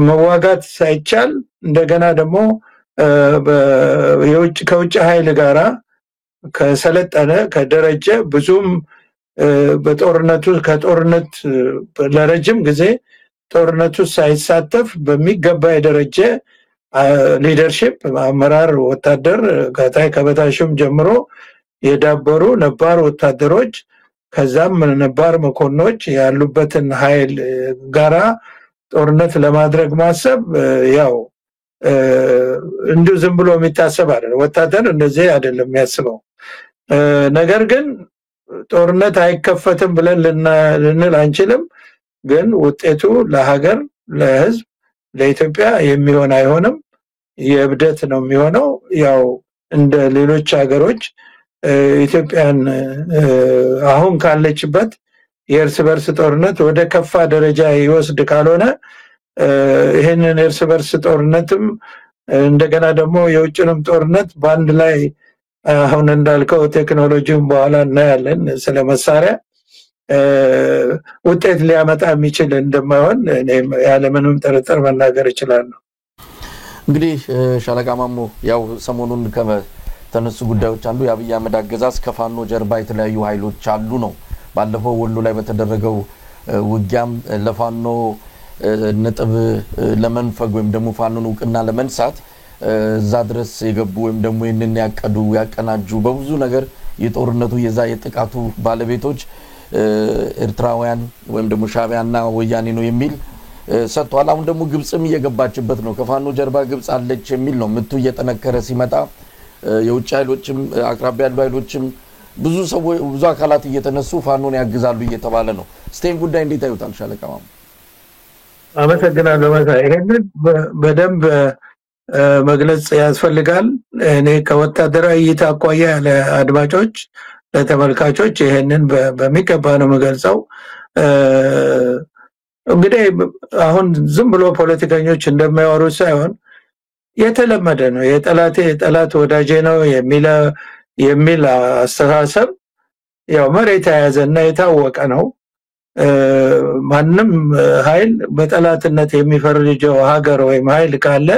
መዋጋት ሳይቻል እንደገና ደግሞ ከውጭ ኃይል ጋራ ከሰለጠነ ከደረጀ ብዙም ከጦርነት ለረጅም ጊዜ ጦርነቱ ሳይሳተፍ በሚገባ የደረጀ ሊደርሺፕ አመራር ወታደር ከታይ ከበታሽም ጀምሮ የዳበሩ ነባር ወታደሮች ከዛም ነባር መኮንኖች ያሉበትን ኃይል ጋራ ጦርነት ለማድረግ ማሰብ ያው እንዲሁ ዝም ብሎ የሚታሰብ አይደለም። ወታደር እንደዚህ አይደለም የሚያስበው። ነገር ግን ጦርነት አይከፈትም ብለን ልንል አንችልም። ግን ውጤቱ ለሀገር ለህዝብ ለኢትዮጵያ የሚሆን አይሆንም። የብደት ነው የሚሆነው። ያው እንደ ሌሎች ሀገሮች ኢትዮጵያን አሁን ካለችበት የእርስ በርስ ጦርነት ወደ ከፋ ደረጃ ይወስድ ካልሆነ ይሄንን የእርስ በርስ ጦርነትም እንደገና ደግሞ የውጭንም ጦርነት በአንድ ላይ አሁን እንዳልከው ቴክኖሎጂውን በኋላ እናያለን ስለ መሳሪያ ውጤት ሊያመጣ የሚችል እንደማይሆን እኔም ያለምንም ጥርጥር መናገር እችላለሁ። እንግዲህ ሻለቃ ማሞ ያው ሰሞኑን ከተነሱ ጉዳዮች አንዱ የአብይ አህመድ አገዛዝ ከፋኖ ጀርባ የተለያዩ ኃይሎች አሉ ነው። ባለፈው ወሎ ላይ በተደረገው ውጊያም ለፋኖ ነጥብ ለመንፈግ ወይም ደግሞ ፋኖን ውቅና ለመንሳት እዛ ድረስ የገቡ ወይም ደግሞ ይሄንን ያቀናጁ በብዙ ነገር የጦርነቱ የዛ የጥቃቱ ባለቤቶች ኤርትራውያን ወይም ደግሞ ሻቢያና ወያኔ ነው የሚል ሰጥቷል። አሁን ደግሞ ግብጽም እየገባችበት ነው። ከፋኖ ጀርባ ግብጽ አለች የሚል ነው። ምቱ እየተነከረ ሲመጣ የውጭ ኃይሎችም አቅራቢያ ያሉ ኃይሎችም ብዙ አካላት እየተነሱ ፋኖን ያግዛሉ እየተባለ ነው። ስቴን ጉዳይ እንዴት አይውጣል ሻለቃ ማሞ? አመሰግናለሁ። ይሄንን በደንብ መግለጽ ያስፈልጋል። እኔ ከወታደራዊ እይታ አኳያ ለአድማጮች ለተመልካቾች ይሄንን በሚገባ ነው የምገልጸው። እንግዲህ አሁን ዝም ብሎ ፖለቲከኞች እንደማያወሩት ሳይሆን የተለመደ ነው። የጠላት ወዳጄ ነው የሚል አስተሳሰብ ያው መሬት የያዘና የታወቀ ነው። ማንም ኃይል በጠላትነት የሚፈርጀው ሀገር ወይም ኃይል ካለ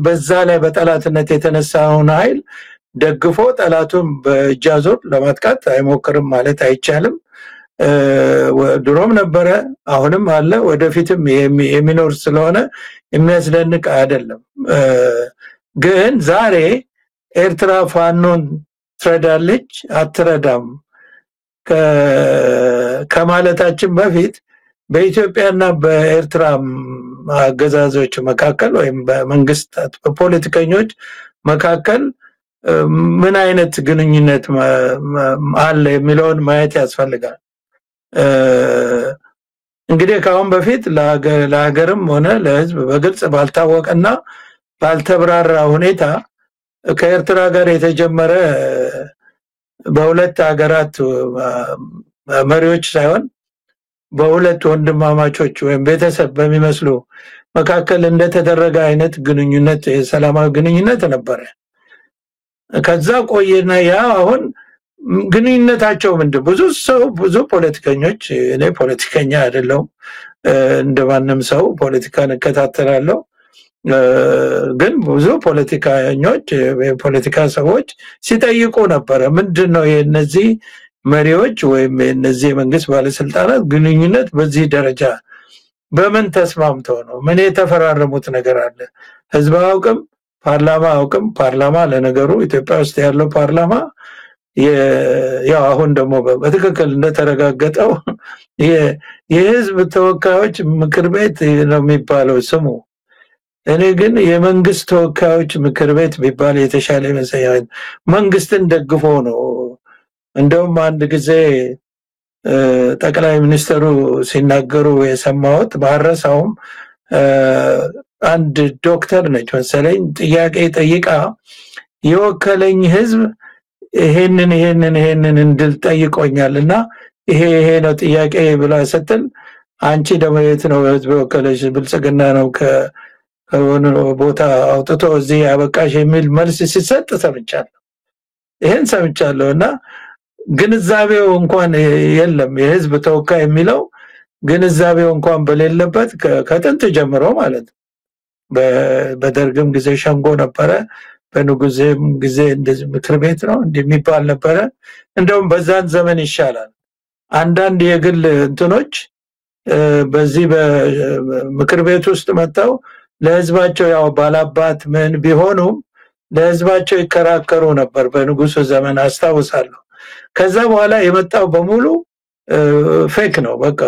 በዛ ላይ በጠላትነት የተነሳውን ኃይል ደግፎ ጠላቱን በእጃዞር ለማጥቃት አይሞክርም ማለት አይቻልም። ድሮም ነበረ፣ አሁንም አለ፣ ወደፊትም የሚኖር ስለሆነ የሚያስደንቅ አይደለም። ግን ዛሬ ኤርትራ ፋኖን ትረዳለች አትረዳም ከማለታችን በፊት በኢትዮጵያና በኤርትራ አገዛዞች መካከል ወይም በመንግስታት በፖለቲከኞች መካከል ምን አይነት ግንኙነት አለ የሚለውን ማየት ያስፈልጋል። እንግዲህ ካሁን በፊት ለሀገርም ሆነ ለህዝብ በግልጽ ባልታወቀና ባልተብራራ ሁኔታ ከኤርትራ ጋር የተጀመረ በሁለት ሀገራት መሪዎች ሳይሆን በሁለት ወንድማማቾች ወይም ቤተሰብ በሚመስሉ መካከል እንደተደረገ አይነት ግንኙነት የሰላማዊ ግንኙነት ነበር። ከዛ ቆየና ያ አሁን ግንኙነታቸው ምንድነው? ብዙ ፖለቲከኞች እኔ ፖለቲከኛ አይደለም እንደማንም ሰው ፖለቲካን እከታተላለሁ ግን ብዙ ፖለቲከኞች ፖለቲካ ሰዎች ሲጠይቁ ነበር ምንድነው የነዚህ መሪዎች ወይም የነዚህ መንግስት ባለስልጣናት ግንኙነት በዚህ ደረጃ በምን ተስማምተው ነው? ምን የተፈራረሙት ነገር አለ? ህዝብ አውቅም ፓርላማ አውቅም ፓርላማ ለነገሩ ኢትዮጵያ ውስጥ ያለው ፓርላማ ያው አሁን ደግሞ በትክክል እንደተረጋገጠው የህዝብ ተወካዮች ምክር ቤት ነው የሚባለው ስሙ። እኔ ግን የመንግስት ተወካዮች ምክር ቤት ቢባል የተሻለ ይመስለኛል። መንግስትን ደግፎ ነው። እንደውም አንድ ጊዜ ጠቅላይ ሚኒስትሩ ሲናገሩ የሰማሁት ባረሳውም አንድ ዶክተር ነች መሰለኝ ጥያቄ ጠይቃ የወከለኝ ህዝብ ይሄንን እንድል ጠይቆኛልና ይሄ ነው ጥያቄ ብላ ስትል አንቺ ደግሞ የት ነው ህዝብ ወከለሽ ብልጽግና ነው ከሆነ ቦታ አውጥቶ እዚህ ያበቃሽ የሚል መልስ ሲሰጥ ሰምቻለሁ። ይሄን ሰምቻለሁና ግንዛቤው እንኳን የለም የህዝብ ተወካይ የሚለው ግንዛቤው እንኳን በሌለበት ከጥንት ጀምሮ ማለት በደርግም ጊዜ ሸንጎ ነበረ በንጉዜም ጊዜ እንደዚህ ምክር ቤት ነው እንደሚባል ነበረ። እንደውም በዛን ዘመን ይሻላል አንዳንድ የግል እንትኖች በዚህ በምክር ቤት ውስጥ መጣው ለህዝባቸው ያው ባላባት ምን ቢሆኑ ለህዝባቸው ይከራከሩ ነበር በንጉሱ ዘመን አስታውሳለሁ። ከዛ በኋላ የመጣው በሙሉ ፌክ ነው። በቃ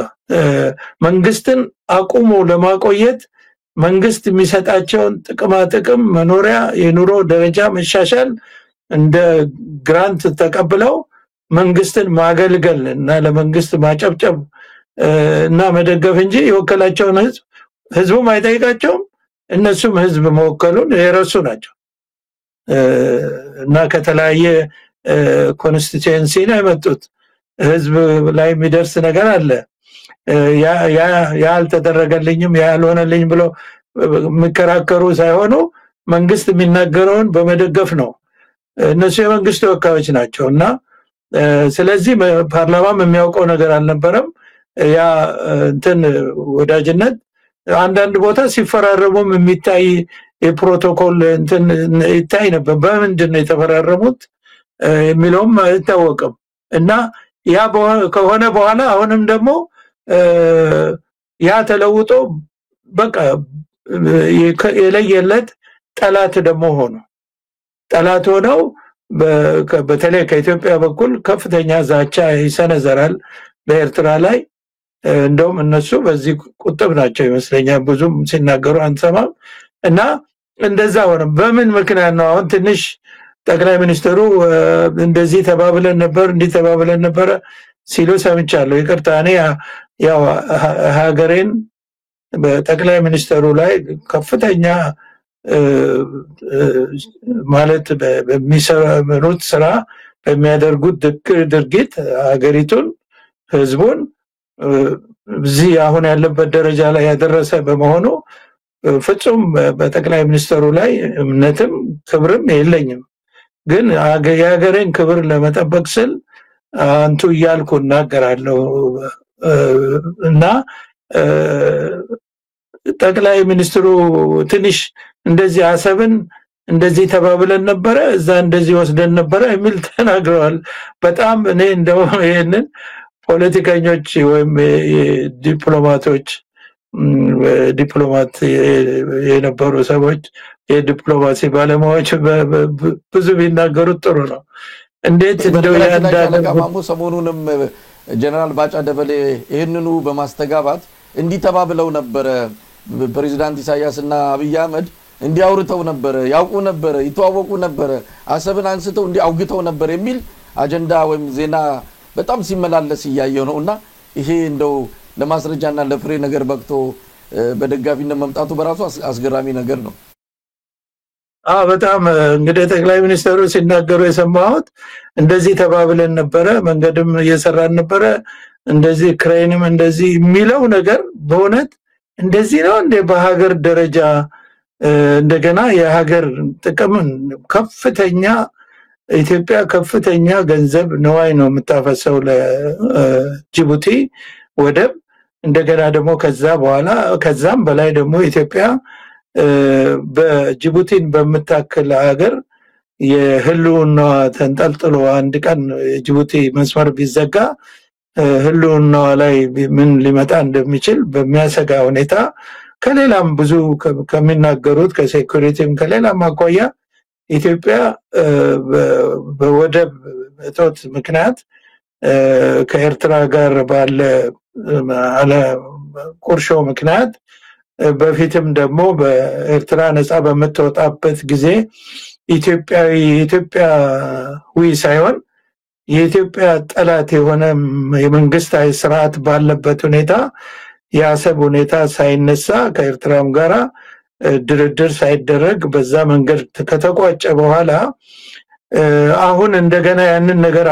መንግስትን አቁሞ ለማቆየት መንግስት የሚሰጣቸውን ጥቅም መኖሪያ የኑሮ ደረጃ መሻሻል እንደ ግራንት ተቀብለው መንግስትን ማገልገል እና ለመንግስት ማጨብጨብ እና መደገፍ እንጂ የወከላቸውን ህዝቡም አይጠይቃቸውም እነሱም ህዝብ መወከሉን የረሱ ናቸው። እና ከተለያየ ኮንስቲቲዩንሲ ነው የመጡት ህዝብ ላይ የሚደርስ ነገር አለ ያልተደረገልኝም ያልሆነልኝ ብሎ መከራከሩ ሳይሆኑ መንግስት የሚናገረውን በመደገፍ ነው። እነሱ የመንግስት ተወካዮች ናቸውና ስለዚህ ፓርላማም የሚያውቀው ነገር አልነበረም። ያ እንትን ወዳጅነት አንዳንድ ቦታ ሲፈራረሙም የሚታይ የፕሮቶኮል እንትን ይታይ ነበር። በምንድን ነው የተፈራረሙት የሚለውም አይታወቅም። እና ያ ከሆነ በኋላ አሁንም ደግሞ ያ ተለውጦ በቃ የለየለት ጠላት ደግሞ ጠላት ሆነው በተለይ ከኢትዮጵያ በኩል ከፍተኛ ዛቻ ይሰነዘራል በኤርትራ ላይ። እንደውም እነሱ በዚህ ቁጥብ ናቸው ይመስለኛል ብዙም ሲናገሩ አንሰማም። እና እንደዛ ሆነ በምን ምክንያት ነው አሁን ትንሽ ጠቅላይ ሚኒስትሩ እንደዚህ ተባብለን ነበር ሲሉ ሰምቻለሁ። ይቅርታ እኔ ያው ሀገሬን በጠቅላይ ሚኒስትሩ ላይ ከፍተኛ ማለት በሚሰሩት ስራ በሚያደርጉት ድርጊት ሀገሪቱን ህዝቡን እዚህ አሁን ያለበት ደረጃ ላይ ያደረሰ በመሆኑ ፍጹም በጠቅላይ ሚኒስትሩ ላይ እምነትም ክብርም የለኝም። ግን የሀገሬን ክብር ለመጠበቅ ስል አንቱ እያልኩ እናገራለሁ። እና ጠቅላይ ሚኒስትሩ ትንሽ እንደዚህ አሰብን እንደዚህ ተባብለን ነበር እዛ እንደዚህ ወስደን ነበር የሚል ተናግረዋል። በጣም እኔ እንደው ይሄንን ፖለቲከኞች ወይም ዲፕሎማት የነበሩ ሰዎች የዲፕሎማሲ ባለሙያዎች ብዙ ቢናገሩት ጥሩ ነው። እንዴት እንደው ያንዳንዱ ሰሞኑንም ጀነራል ባጫ ደበሌ ይሄንኑ በማስተጋባት እንዲተባብለው ነበር ፕሬዝዳንት ኢሳያስና አብይ አህመድ እንዲያውርተው ነበር ያውቁ ነበር ይተዋወቁ ነበር አሰብን አንስተው እንዲያውግተው ነበር የሚል አጀንዳ ወይም ዜና በጣም ሲመላለስ ያየው ነውና ይሄ እንደው ለማስረጃና ለፍሬ ነገር በቅቶ በደጋፊነት መምጣቱ በራሱ አስገራሚ ነገር ነው። በጣም እንግዲህ ጠቅላይ ሚኒስትሩ ሲናገሩ የሰማሁት እንደዚህ ተባብለን ነበረ፣ መንገድም እየሰራን ነበረ፣ እንደዚህ ክሬንም እንደዚህ የሚለው ነገር በእውነት እንደዚህ ነው እንደ በሀገር ደረጃ እንደገና የሀገር ጥቅምን ከፍተኛ ኢትዮጵያ ከፍተኛ ገንዘብ ነዋይ ነው የምታፈሰው ለጅቡቲ ወደብ እንደገና ደግሞ ከዛ በኋላ ከዛም በላይ ደግሞ ኢትዮጵያ በጅቡቲን በመታከል ሀገር የህልውና ተንጠልጥሎ አንድ ቀን ጅቡቲ መስመር ቢዘጋ ህልውና ላይ ምን ሊመጣ እንደሚችል በሚያሰጋ ሁኔታ ከሌላም ብዙ ከሚናገሩት ከሴኩሪቲም ከሌላም አኳያ ኢትዮጵያ በወደብ እጦት ምክንያት ከኤርትራ ጋር ባለ ቁርሾ ምክንያት በፊትም ደግሞ በኤርትራ ነፃ በመተወጣበት ጊዜ ኢትዮጵያዊ ሳይሆን የኢትዮጵያ ጠላት የሆነ የመንግስታዊ ስርዓት ባለበት ሁኔታ የአሰብ ሁኔታ ሳይነሳ ከኤርትራም ጋራ ድርድር ሳይደረግ በዛ መንገድ ከተቋጨ በኋላ አሁን እንደገና ያንን ነገር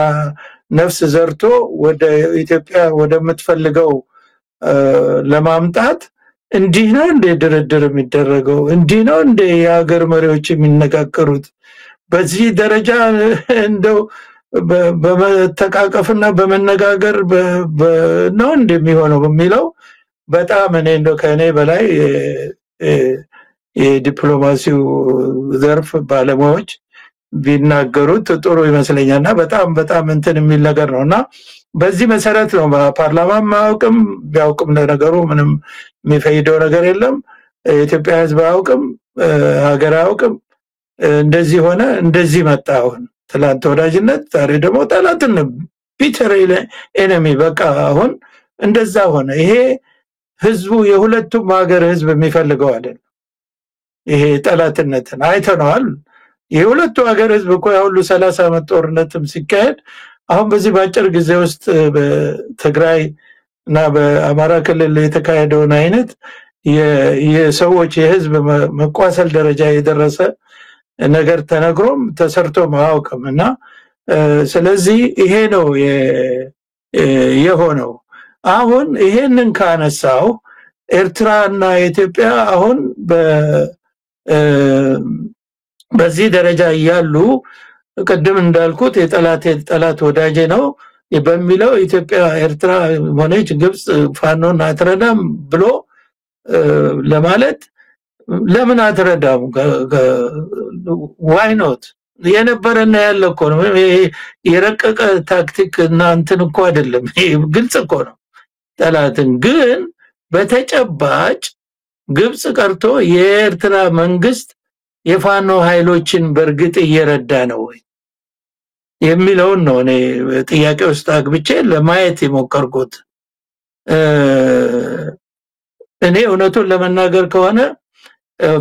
ነፍስ ዘርቶ ወደ ኢትዮጵያ ወደምትፈልገው ለማምጣት እንዲህ ነው እንደ ድርድር የሚደረገው? እንዲህ ነው እንደ የሀገር መሪዎች የሚነጋገሩት? በዚህ ደረጃ እንደው በመተቃቀፍና በመነጋገር ነው እንደሚሆነው በሚለው በጣም እኔ እንደው ከኔ በላይ የዲፕሎማሲው ዘርፍ ባለሙያዎች ቢናገሩት ጥሩ ይመስለኛልና በጣም እንትን የሚል ነገር ነውና በዚህ መሰረት ነው ፓርላማም ማውቅም ቢያውቅም ነገሩ ምንም የሚፈይደው ነገር የለም። ኢትዮጵያ ህዝብ አውቅም ሀገር አውቅም እንደዚህ ሆነ እንደዚህ መጣ። አሁን ትላንት ወዳጅነት ዛሬ ደግሞ ጠላትነት ቢተር ኤነሚ በቃ አሁን እንደዛ ሆነ። ይሄ ህዝቡ የሁለቱም ሀገር ህዝብ የሚፈልገው አይደለም። ይሄ ጠላትነትን አይተነዋል። የሁለቱ ሀገር ህዝብ እኮ ያሁሉ 30 ዓመት ጦርነትም ሲካሄድ አሁን በዚህ ባጭር ጊዜ ውስጥ በትግራይ እና በአማራ ክልል የተካሄደውን አይነት የሰዎች የህዝብ መቋሰል ደረጃ የደረሰ ነገር ተነግሮም ተሰርቶ ማውቀምና ስለዚህ ይሄ ነው የሆነው። አሁን ይሄንን ካነሳው ኤርትራና ኢትዮጵያ አሁን በዚህ ደረጃ ያሉ ቀደም እንዳልኩት የጠላት ወዳጄ ነው በሚለው ኢትዮጵያ ኤርትራ ሆነች ግብጽ ፋኖን አትረዳም ብሎ ለማለት ለምን አትረዳም? ዋይ ኖት የነበረና ያለ እኮ ነው። የረቀቀ ታክቲክ እና እንትን እኮ አይደለም። ግልጽ እኮ ነው። ጠላትን ግን በተጨባጭ ግብጽ ቀርቶ የኤርትራ መንግስት የፋኖ ኃይሎችን በርግጥ እየረዳ ነው ወይ የሚለውን ነው እኔ ጥያቄ ውስጥ አግብቼ ለማየት የሞከርኩት። እኔ እውነቱን ለመናገር ከሆነ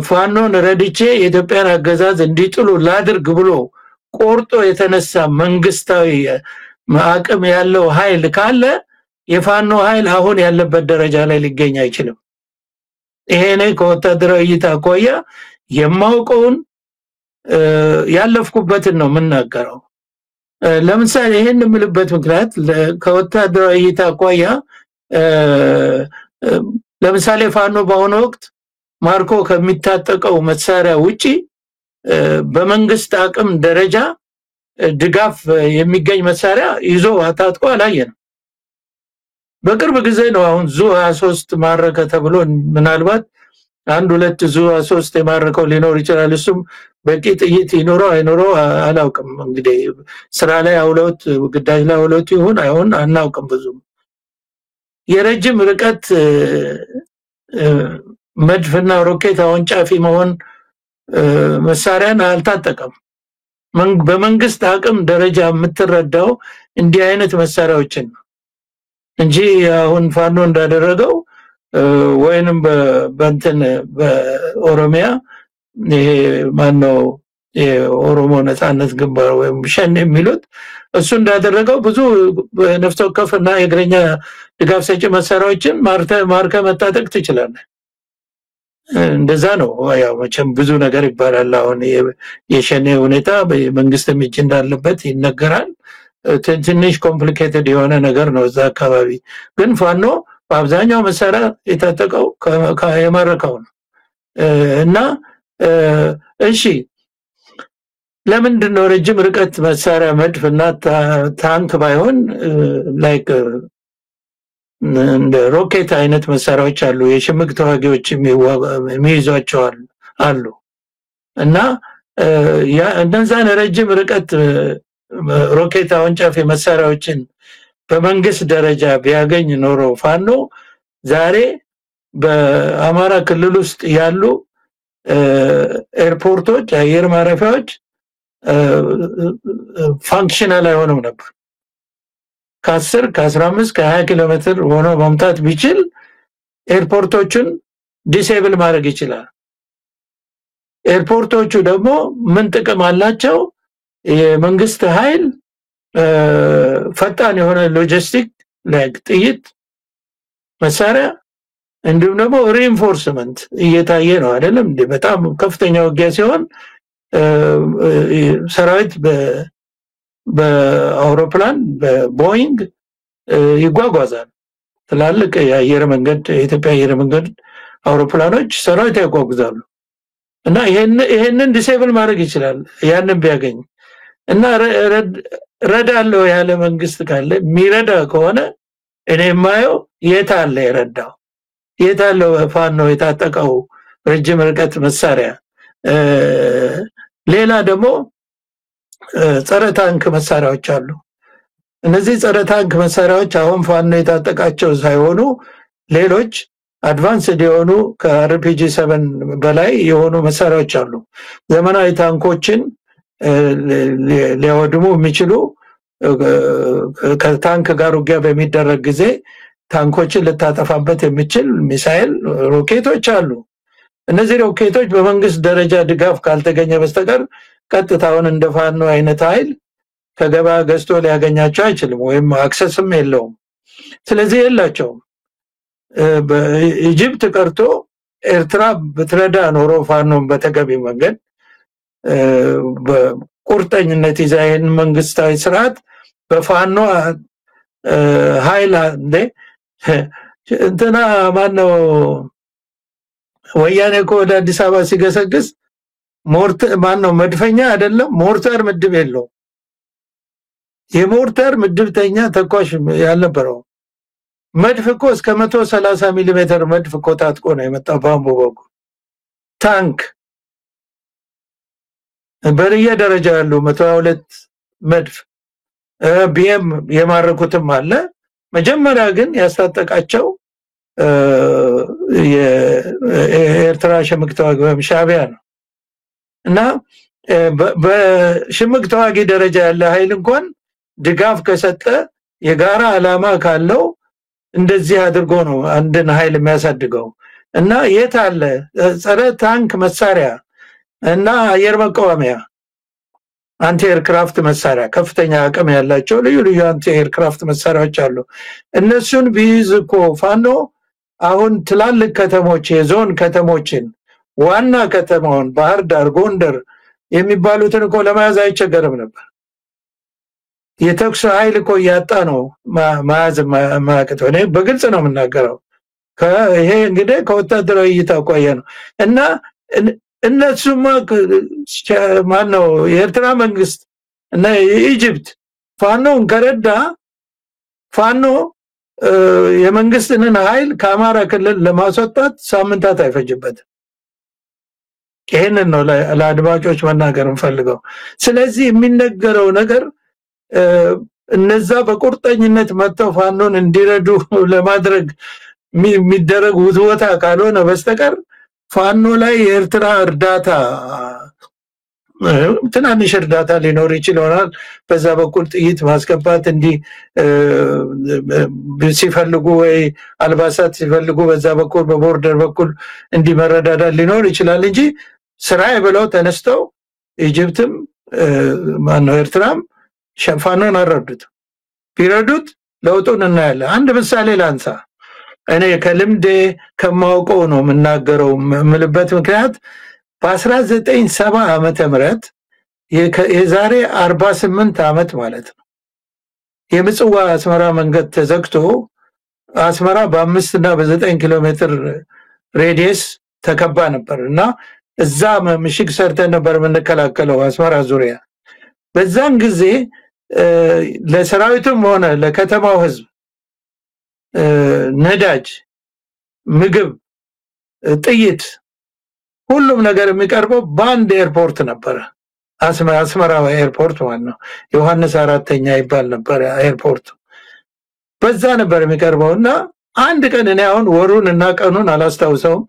ፋኖን ረድቼ የኢትዮጵያን አገዛዝ እንዲጥሉ ላድርግ ብሎ ቆርጦ የተነሳ መንግስታዊ አቅም ያለው ኃይል ካለ የፋኖ ኃይል አሁን ያለበት ደረጃ ላይ ሊገኝ አይችልም። ይሄ ነው ከወታደራዊ እይታ አኳያ የማውቀውን ያለፍኩበትን ነው የምናገረው። ለምሳሌ ይሄን የምልበት ምክንያት ከወታደራዊ እይታ አኳያ ለምሳሌ ፋኖ በአሁኑ ወቅት ማርኮ ከሚታጠቀው መሳሪያ ውጪ በመንግስት አቅም ደረጃ ድጋፍ የሚገኝ መሳሪያ ይዞ አታጥቆ አላየንም። በቅርብ ጊዜ ነው አሁን ዙ 23 ማረከ ተብሎ ምናልባት አንድ ሁለት ዙ 23 የማረከው ሊኖር ይችላል። እሱም በቂ ጥይት ይኖረው አይኖረው አላውቅም። እንግዲህ ስራ ላይ አውሎት ግዳጅ ላይ አውሎት ይሁን አይሁን አናውቅም። ብዙ የረጅም ርቀት መድፍና ሮኬት አወንጫፊ መሆን መሳሪያን አልታጠቀም። በመንግስት አቅም ደረጃ የምትረዳው እንዲህ አይነት መሳሪያዎችን እንጂ አሁን ፋኖ እንዳደረገው ወይንም በእንትን በኦሮሚያ ይሄ ማነው የኦሮሞ ነጻነት ግንባር ወይም ሸኔ የሚሉት እሱ እንዳደረገው ብዙ ነፍስ ወከፍና የእግረኛ ድጋፍ ሰጪ መሳሪያዎችን ማርከ መታጠቅ ትችላለህ። እንደዛ ነው። ያው መቼም ብዙ ነገር ይባላል። አሁን የሸኔ ሁኔታ በመንግስት እጅ እንዳለበት ይነገራል። ትንሽ ኮምፕሊኬትድ የሆነ ነገር ነው እዛ አካባቢ። ግን ፋኖ በአብዛኛው መሳሪያ የታጠቀው የማረከው ነው። እና እሺ ለምንድን ነው ረጅም ርቀት መሳሪያ መድፍና ታንክ ባይሆን ላይክ እንደ ሮኬት አይነት መሳሪያዎች አሉ፣ የሽምቅ ተዋጊዎች የሚይዟቸው አሉ። እና እነዛን ረጅም ርቀት ሮኬት አወንጫፊ መሳሪያዎችን በመንግስት ደረጃ ቢያገኝ ኖሮ ፋኖ ዛሬ በአማራ ክልል ውስጥ ያሉ ኤርፖርቶች፣ አየር ማረፊያዎች ፋንክሽናል አይሆንም ነበር። ከ10 ከ15 ከ20 ኪሎ ሜትር ሆኖ መምታት ቢችል ኤርፖርቶቹን ዲሴብል ማድረግ ይችላል። ኤርፖርቶቹ ደግሞ ምን ጥቅም አላቸው? የመንግስት ኃይል ፈጣን የሆነ ሎጂስቲክ ላይክ ጥይት፣ መሳሪያ እንዲሁም ደግሞ ሪኢንፎርስመንት እየታየ ነው አይደለም እንዴ? በጣም ከፍተኛ ውጊያ ሲሆን ሰራዊት በአውሮፕላን በቦይንግ ይጓጓዛል። ትላልቅ የአየር መንገድ የኢትዮጵያ አየር መንገድ አውሮፕላኖች ሰራዊት ያጓጉዛሉ። እና ይሄንን ዲሴብል ማድረግ ይችላል ያንን ቢያገኝ። እና ረዳለው ያለ መንግስት ካለ የሚረዳ ከሆነ እኔ የማየው የት አለ የረዳው? የት አለው ፋኖ የታጠቀው ረጅም ርቀት መሳሪያ? ሌላ ደግሞ ጸረ ታንክ መሳሪያዎች አሉ። እነዚህ ጸረ ታንክ መሳሪያዎች አሁን ፋኖ የታጠቃቸው ሳይሆኑ ሌሎች አድቫንስድ የሆኑ ከአርፒጂ 7 በላይ የሆኑ መሳሪያዎች አሉ። ዘመናዊ ታንኮችን ሊያወድሙ የሚችሉ ከታንክ ጋር ውጊያ በሚደረግ ጊዜ ታንኮችን ልታጠፋበት የሚችል ሚሳኤል ሮኬቶች አሉ። እነዚህ ሮኬቶች በመንግስት ደረጃ ድጋፍ ካልተገኘ በስተቀር ቀጥታውን እንደ ፋኖ አይነት ኃይል ከገበያ ገዝቶ ሊያገኛቸው አይችልም፣ ወይም አክሰስም የለውም። ስለዚህ የላቸውም። በኢጅፕት ቀርቶ ኤርትራ ብትረዳ ኖሮ ፋኖን በተገቢ መንገድ በቁርጠኝነት ይዛ ይህን መንግስታዊ ስርዓት በፋኖ ኃይል እንትና ማነው ወያኔ እኮ ወደ አዲስ አበባ ሲገሰግስ ማነው መድፈኛ አይደለም ሞርተር ምድብ የለው። የሞርተር ምድብተኛ ተኳሽ ያልነበረው መድፍ እኮ እስከ 130 ሚሊ ሜትር መድፍ እኮ ታጥቆ ነው የመጣው። ባምቦ በኩል ታንክ በሪያ ደረጃ ያለው 122 መድፍ ቢኤም የማረኩትም አለ። መጀመሪያ ግን ያስታጠቃቸው የኤርትራ ሽምቅ ተዋጊ ወይም ሻዕቢያ ነው። እና በሽምቅ ተዋጊ ደረጃ ያለ ኃይል እንኳን ድጋፍ ከሰጠ የጋራ ዓላማ ካለው እንደዚህ አድርጎ ነው አንድን ኃይል የሚያሳድገው። እና የት አለ ጸረ ታንክ መሳሪያ እና አየር መቃወሚያ አንቲ ኤርክራፍት መሳሪያ ከፍተኛ አቅም ያላቸው ልዩ ልዩ አንቲ ኤርክራፍት መሳሪያዎች አሉ። እነሱን ቢይዝ እኮ ፋኖ አሁን ትላልቅ ከተሞች የዞን ከተሞችን ዋና ከተማውን ባህር ዳር፣ ጎንደር የሚባሉትን እኮ ለማያዝ አይቸገርም ነበር። የተኩስ ኃይል እኮ ያጣ ነው ማያዝ ማያቅተው። እኔ በግልጽ ነው የምናገረው። ይሄ እንግዲህ ከወታደራዊ እይታ ቆየ ነው። እና እነሱማ ማነው የኤርትራ መንግስት እና የኢጅፕት ፋኖን ከረዳ ፋኖ የመንግስትን ኃይል ከአማራ ክልል ለማስወጣት ሳምንታት አይፈጅበትም። ይሄንን ነው ለአድማጮች መናገር እንፈልገው። ስለዚህ የሚነገረው ነገር እነዛ በቁርጠኝነት መጥተው ፋኖን እንዲረዱ ለማድረግ የሚደረግ ውትወታ ካልሆነ በስተቀር ፋኖ ላይ የኤርትራ እርዳታ ትናንሽ እርዳታ ሊኖር ይችላል። በዛ በኩል ጥይት ማስገባት እንዲህ ሲፈልጉ ወይ አልባሳት ሲፈልጉ በዛ በኩል በቦርደር በኩል እንዲህ መረዳዳት ሊኖር ይችላል እንጂ ስራዬ ብለው ተነስተው ኢጅፕትም ማነው ኤርትራም ፋኖን አረዱት። ቢረዱት ለውጡን እናያለን። አንድ ምሳሌ ላንሳ። እኔ ከልምዴ ከማውቀው ነው የምናገረው የምልበት ምክንያት በ1970 ዓመተ ምህረት የዛሬ 48 ዓመት ማለት ነው የምጽዋ አስመራ መንገድ ተዘግቶ አስመራ በ5 እና በ9 ኪሎ ሜትር ሬዲየስ ተከባ ነበርና እዛ ምሽግ ሰርተን ነበር የምንከላከለው አስመራ ዙሪያ። በዛን ጊዜ ለሰራዊቱም ሆነ ለከተማው ህዝብ ነዳጅ፣ ምግብ፣ ጥይት ሁሉም ነገር የሚቀርበው በአንድ ኤርፖርት ነበር። አስመራ ኤርፖርት ማለት ነው። ዮሐንስ አራተኛ ይባል ነበር ኤርፖርት። በዛ ነበር የሚቀርበውና አንድ ቀን እኔ አሁን ወሩን እና ቀኑን አላስታውሰውም፣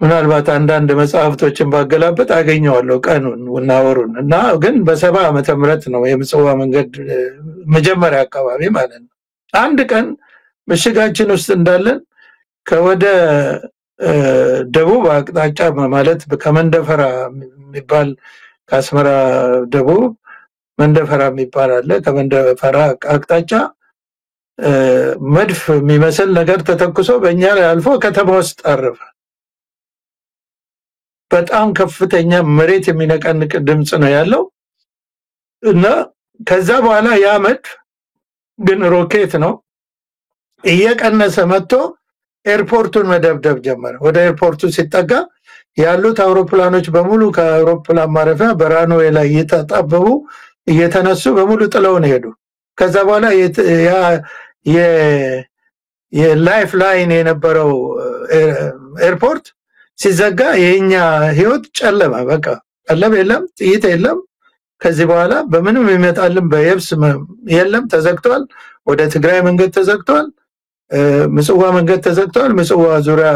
ምናልባት አንዳንድ መጽሐፍቶችን ባገላበጥ አገኘዋለሁ ቀኑን እና ወሩን እና ግን በ70 ዓመተ ምህረት ነው የምጽዋ መንገድ መጀመሪያ አካባቢ ማለት ነው። አንድ ቀን ምሽጋችን ውስጥ እንዳለን ከወደ ደቡብ አቅጣጫ ማለት ከመንደፈራ የሚባል ከአስመራ ደቡብ መንደፈራ የሚባል አለ። ከመንደፈራ አቅጣጫ መድፍ የሚመስል ነገር ተተኩሶ በእኛ ላይ አልፎ ከተማ ውስጥ አረፈ። በጣም ከፍተኛ መሬት የሚነቀንቅ ድምጽ ነው ያለው እና ከዛ በኋላ ያ መድፍ ግን ሮኬት ነው እየቀነሰ መጥቶ ኤርፖርቱን መደብደብ ጀመረ። ወደ ኤርፖርቱ ሲጠጋ ያሉት አውሮፕላኖች በሙሉ ከአውሮፕላን ማረፊያ በራንዌይ ላይ እየተጣበቡ እየተነሱ በሙሉ ጥለው ነው ሄዱ። ከዛ በኋላ የላይፍ ላይን የነበረው ኤርፖርት ሲዘጋ የኛ ህይወት ጨለማ። በቃ ቀለብ የለም፣ ጥይት የለም። ከዚህ በኋላ በምንም ይመጣልን በየብስ የለም፣ ተዘግቷል። ወደ ትግራይ መንገድ ተዘግቷል። ምጽዋ መንገድ ተዘግቷል። ምጽዋ ዙሪያ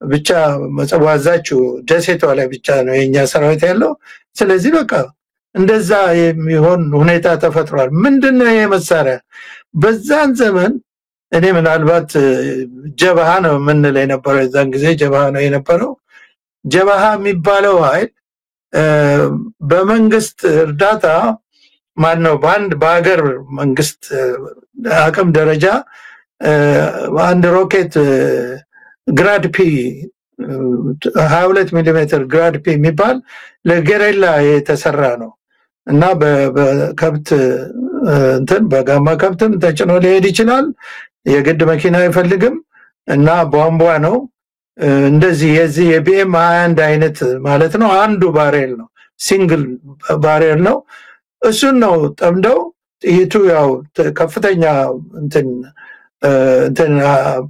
ብቻ ምጽዋ ዛችሁ ደሴቷ ላይ ብቻ ነው የኛ ሰራዊት ያለው። ስለዚህ በቃ እንደዛ የሚሆን ሁኔታ ተፈጥሯል። ምንድነው ይሄ መሳሪያ? በዛን ዘመን እኔ ምናልባት ጀበሃ ነው የምንለው የነበረው። የዛን ጊዜ ጀበሃ ነው የነበረው። ጀበሃ የሚባለው ኃይል በመንግስት እርዳታ ማነው በሀገር መንግስት አቅም ደረጃ አንድ ሮኬት ግራድ ፒ 22 ሚሊ ሜትር ግራድ ፒ የሚባል ለጌሬላ የተሰራ ነው እና በከብት እንትን በጋማ ከብትም ተጭኖ ሊሄድ ይችላል። የግድ መኪና አይፈልግም እና ቧንቧ ነው። እንደዚህ የዚህ የቢኤም 21 አይነት ማለት ነው። አንዱ ባሬል ነው፣ ሲንግል ባሬል ነው። እሱን ነው ጠምደው ጥይቱ ያው ከፍተኛ እንትን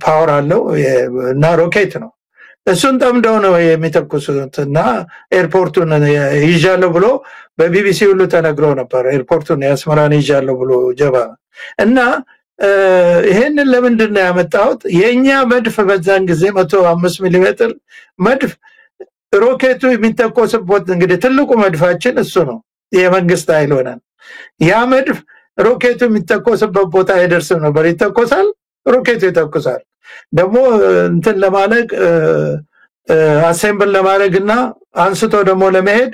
ፓወር አለው እና ሮኬት ነው። እሱን ጠምደው ነው የሚተኩሱትና ኤርፖርቱን ይዣለው ብሎ በቢቢሲ ሁሉ ተነግሮ ነበር። ኤርፖርቱን ያስመራን ይዣለው ብሎ ጀባ እና ይሄንን ለምንድን ነው ያመጣሁት? የኛ መድፍ በዛን ጊዜ 105 ሚሊ ሜትር መድፍ ሮኬቱ የሚተኮስበት እንግዲህ ትልቁ መድፋችን እሱ ነው። የመንግስት ኃይል ሆነን ያ መድፍ ሮኬቱ የሚተኮስበት ቦታ አይደርስም ነበር። ይተኮሳል፣ ሮኬቱ ይተኮሳል። ደግሞ እንትን ለማለቅ አሴምብል ለማድረግና አንስቶ ደግሞ ለመሄድ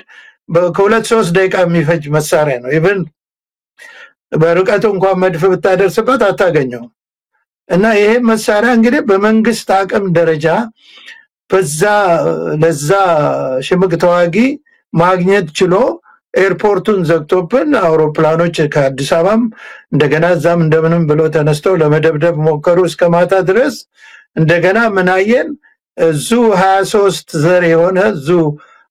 ከ2-3 ደቂቃ የሚፈጅ መሳሪያ ነው። ኢቭን በርቀቱ እንኳን መድፍ ብታደርስበት አታገኘው እና ይሄ መሳሪያ እንግዲህ በመንግስት አቅም ደረጃ ለዛ ሽምቅ ተዋጊ ማግኘት ችሎ ኤርፖርቱን ዘግቶብን አውሮፕላኖች ከአዲስ አበባም እንደገና እዛም እንደምንም ብሎ ተነስተው ለመደብደብ ሞከሩ እስከ ማታ ድረስ። እንደገና ምናየን ዙ 23 ዘር የሆነ ዙ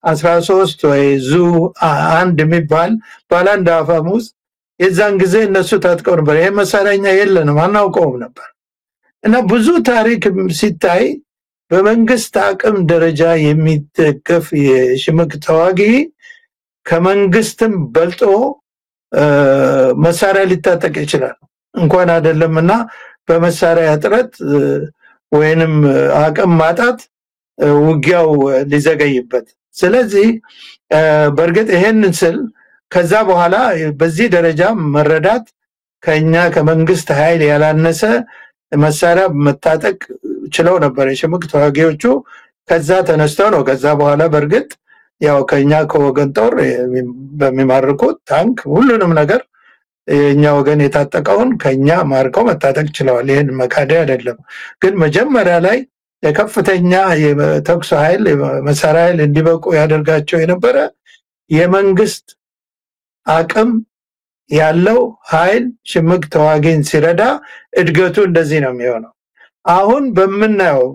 13 ወይ ዙ 1 የሚባል ባላንድ አፋሙዝ የዛን ጊዜ እነሱ ታጥቀው ነበር። ይሄ መሳሪያኛ የለንም አናውቀውም ነበር እና ብዙ ታሪክ ሲታይ በመንግስት አቅም ደረጃ የሚደገፍ የሽምቅ ተዋጊ ከመንግስትም በልጦ መሳሪያ ሊታጠቅ ይችላል። እንኳን አይደለምና በመሳሪያ እጥረት ወይንም አቅም ማጣት ውጊያው ሊዘገይበት። ስለዚህ በርግጥ ይሄንን ስል ከዛ በኋላ በዚህ ደረጃ መረዳት ከኛ ከመንግስት ኃይል ያላነሰ መሳሪያ መታጠቅ ችለው ነበር የሽምቅ ተዋጊዎቹ። ከዛ ተነስተው ነው ከዛ በኋላ በርግጥ ያው ከኛ ከወገን ጦር በሚማርኩት ታንክ ሁሉንም ነገር የኛ ወገን የታጠቀውን ከኛ ማርከው መታጠቅ ችለዋል። ይሄን መካደ አይደለም። ግን መጀመሪያ ላይ የከፍተኛ የተኩስ ኃይል መሳሪያ ኃይል እንዲበቁ ያደርጋቸው የነበረ የመንግስት አቅም ያለው ኃይል ሽምቅ ተዋጊን ሲረዳ እድገቱ እንደዚህ ነው የሚሆነው። አሁን በመናየው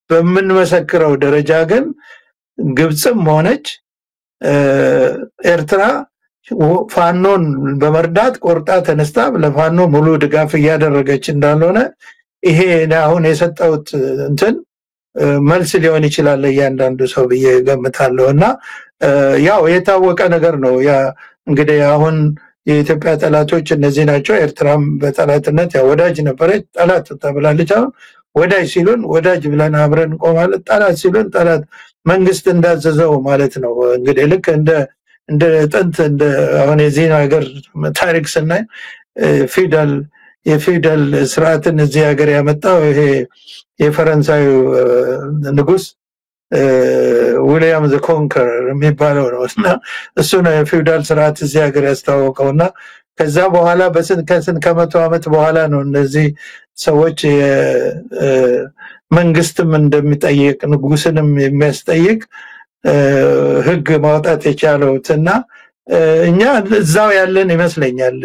በመንመሰክረው ደረጃ ግን ግብጽም ሆነች ኤርትራ ፋኖን በመርዳት ቆርጣ ተነስታ ለፋኖ ሙሉ ድጋፍ እያደረገች እንዳልሆነ ይሄ አሁን የሰጠውት እንትን መልስ ሊሆን ይችላል እያንዳንዱ ሰው በየገምታለውና ያው የታወቀ ነገር ነው። ያ እንግዲህ አሁን የኢትዮጵያ ጠላቶች እነዚህ ናቸው። ኤርትራም በጠላትነት ያው ወዳጅ ነበረች፣ ጠላት ተብላለች። አሁን ወዳጅ ሲሉን ወዳጅ ብለን አብረን ቆማለን፣ ጠላት ሲሉን ጠላት መንግስት እንዳዘዘው ማለት ነው። እንግዲህ ልክ እንደ ጥንት እንደ አሁን የዚህ ሀገር ታሪክ ስናይ የፊውዳል ስርዓትን እዚህ ሀገር ያመጣው ይሄ የፈረንሳዩ ንጉስ ዊሊያም ዘ ኮንከረር የሚባለው ነውና እሱ ነው የፊውዳል ስርዓት እዚህ ሀገር ያስተዋወቀውና ከዛ በኋላ ከስንት ከመቶ ዓመት በኋላ ነው እነዚህ ሰዎች መንግስትም እንደሚጠይቅ ንጉስንም የሚያስጠይቅ ህግ ማውጣት የቻለውትና እኛ እዛው ያለን ይመስለኛል።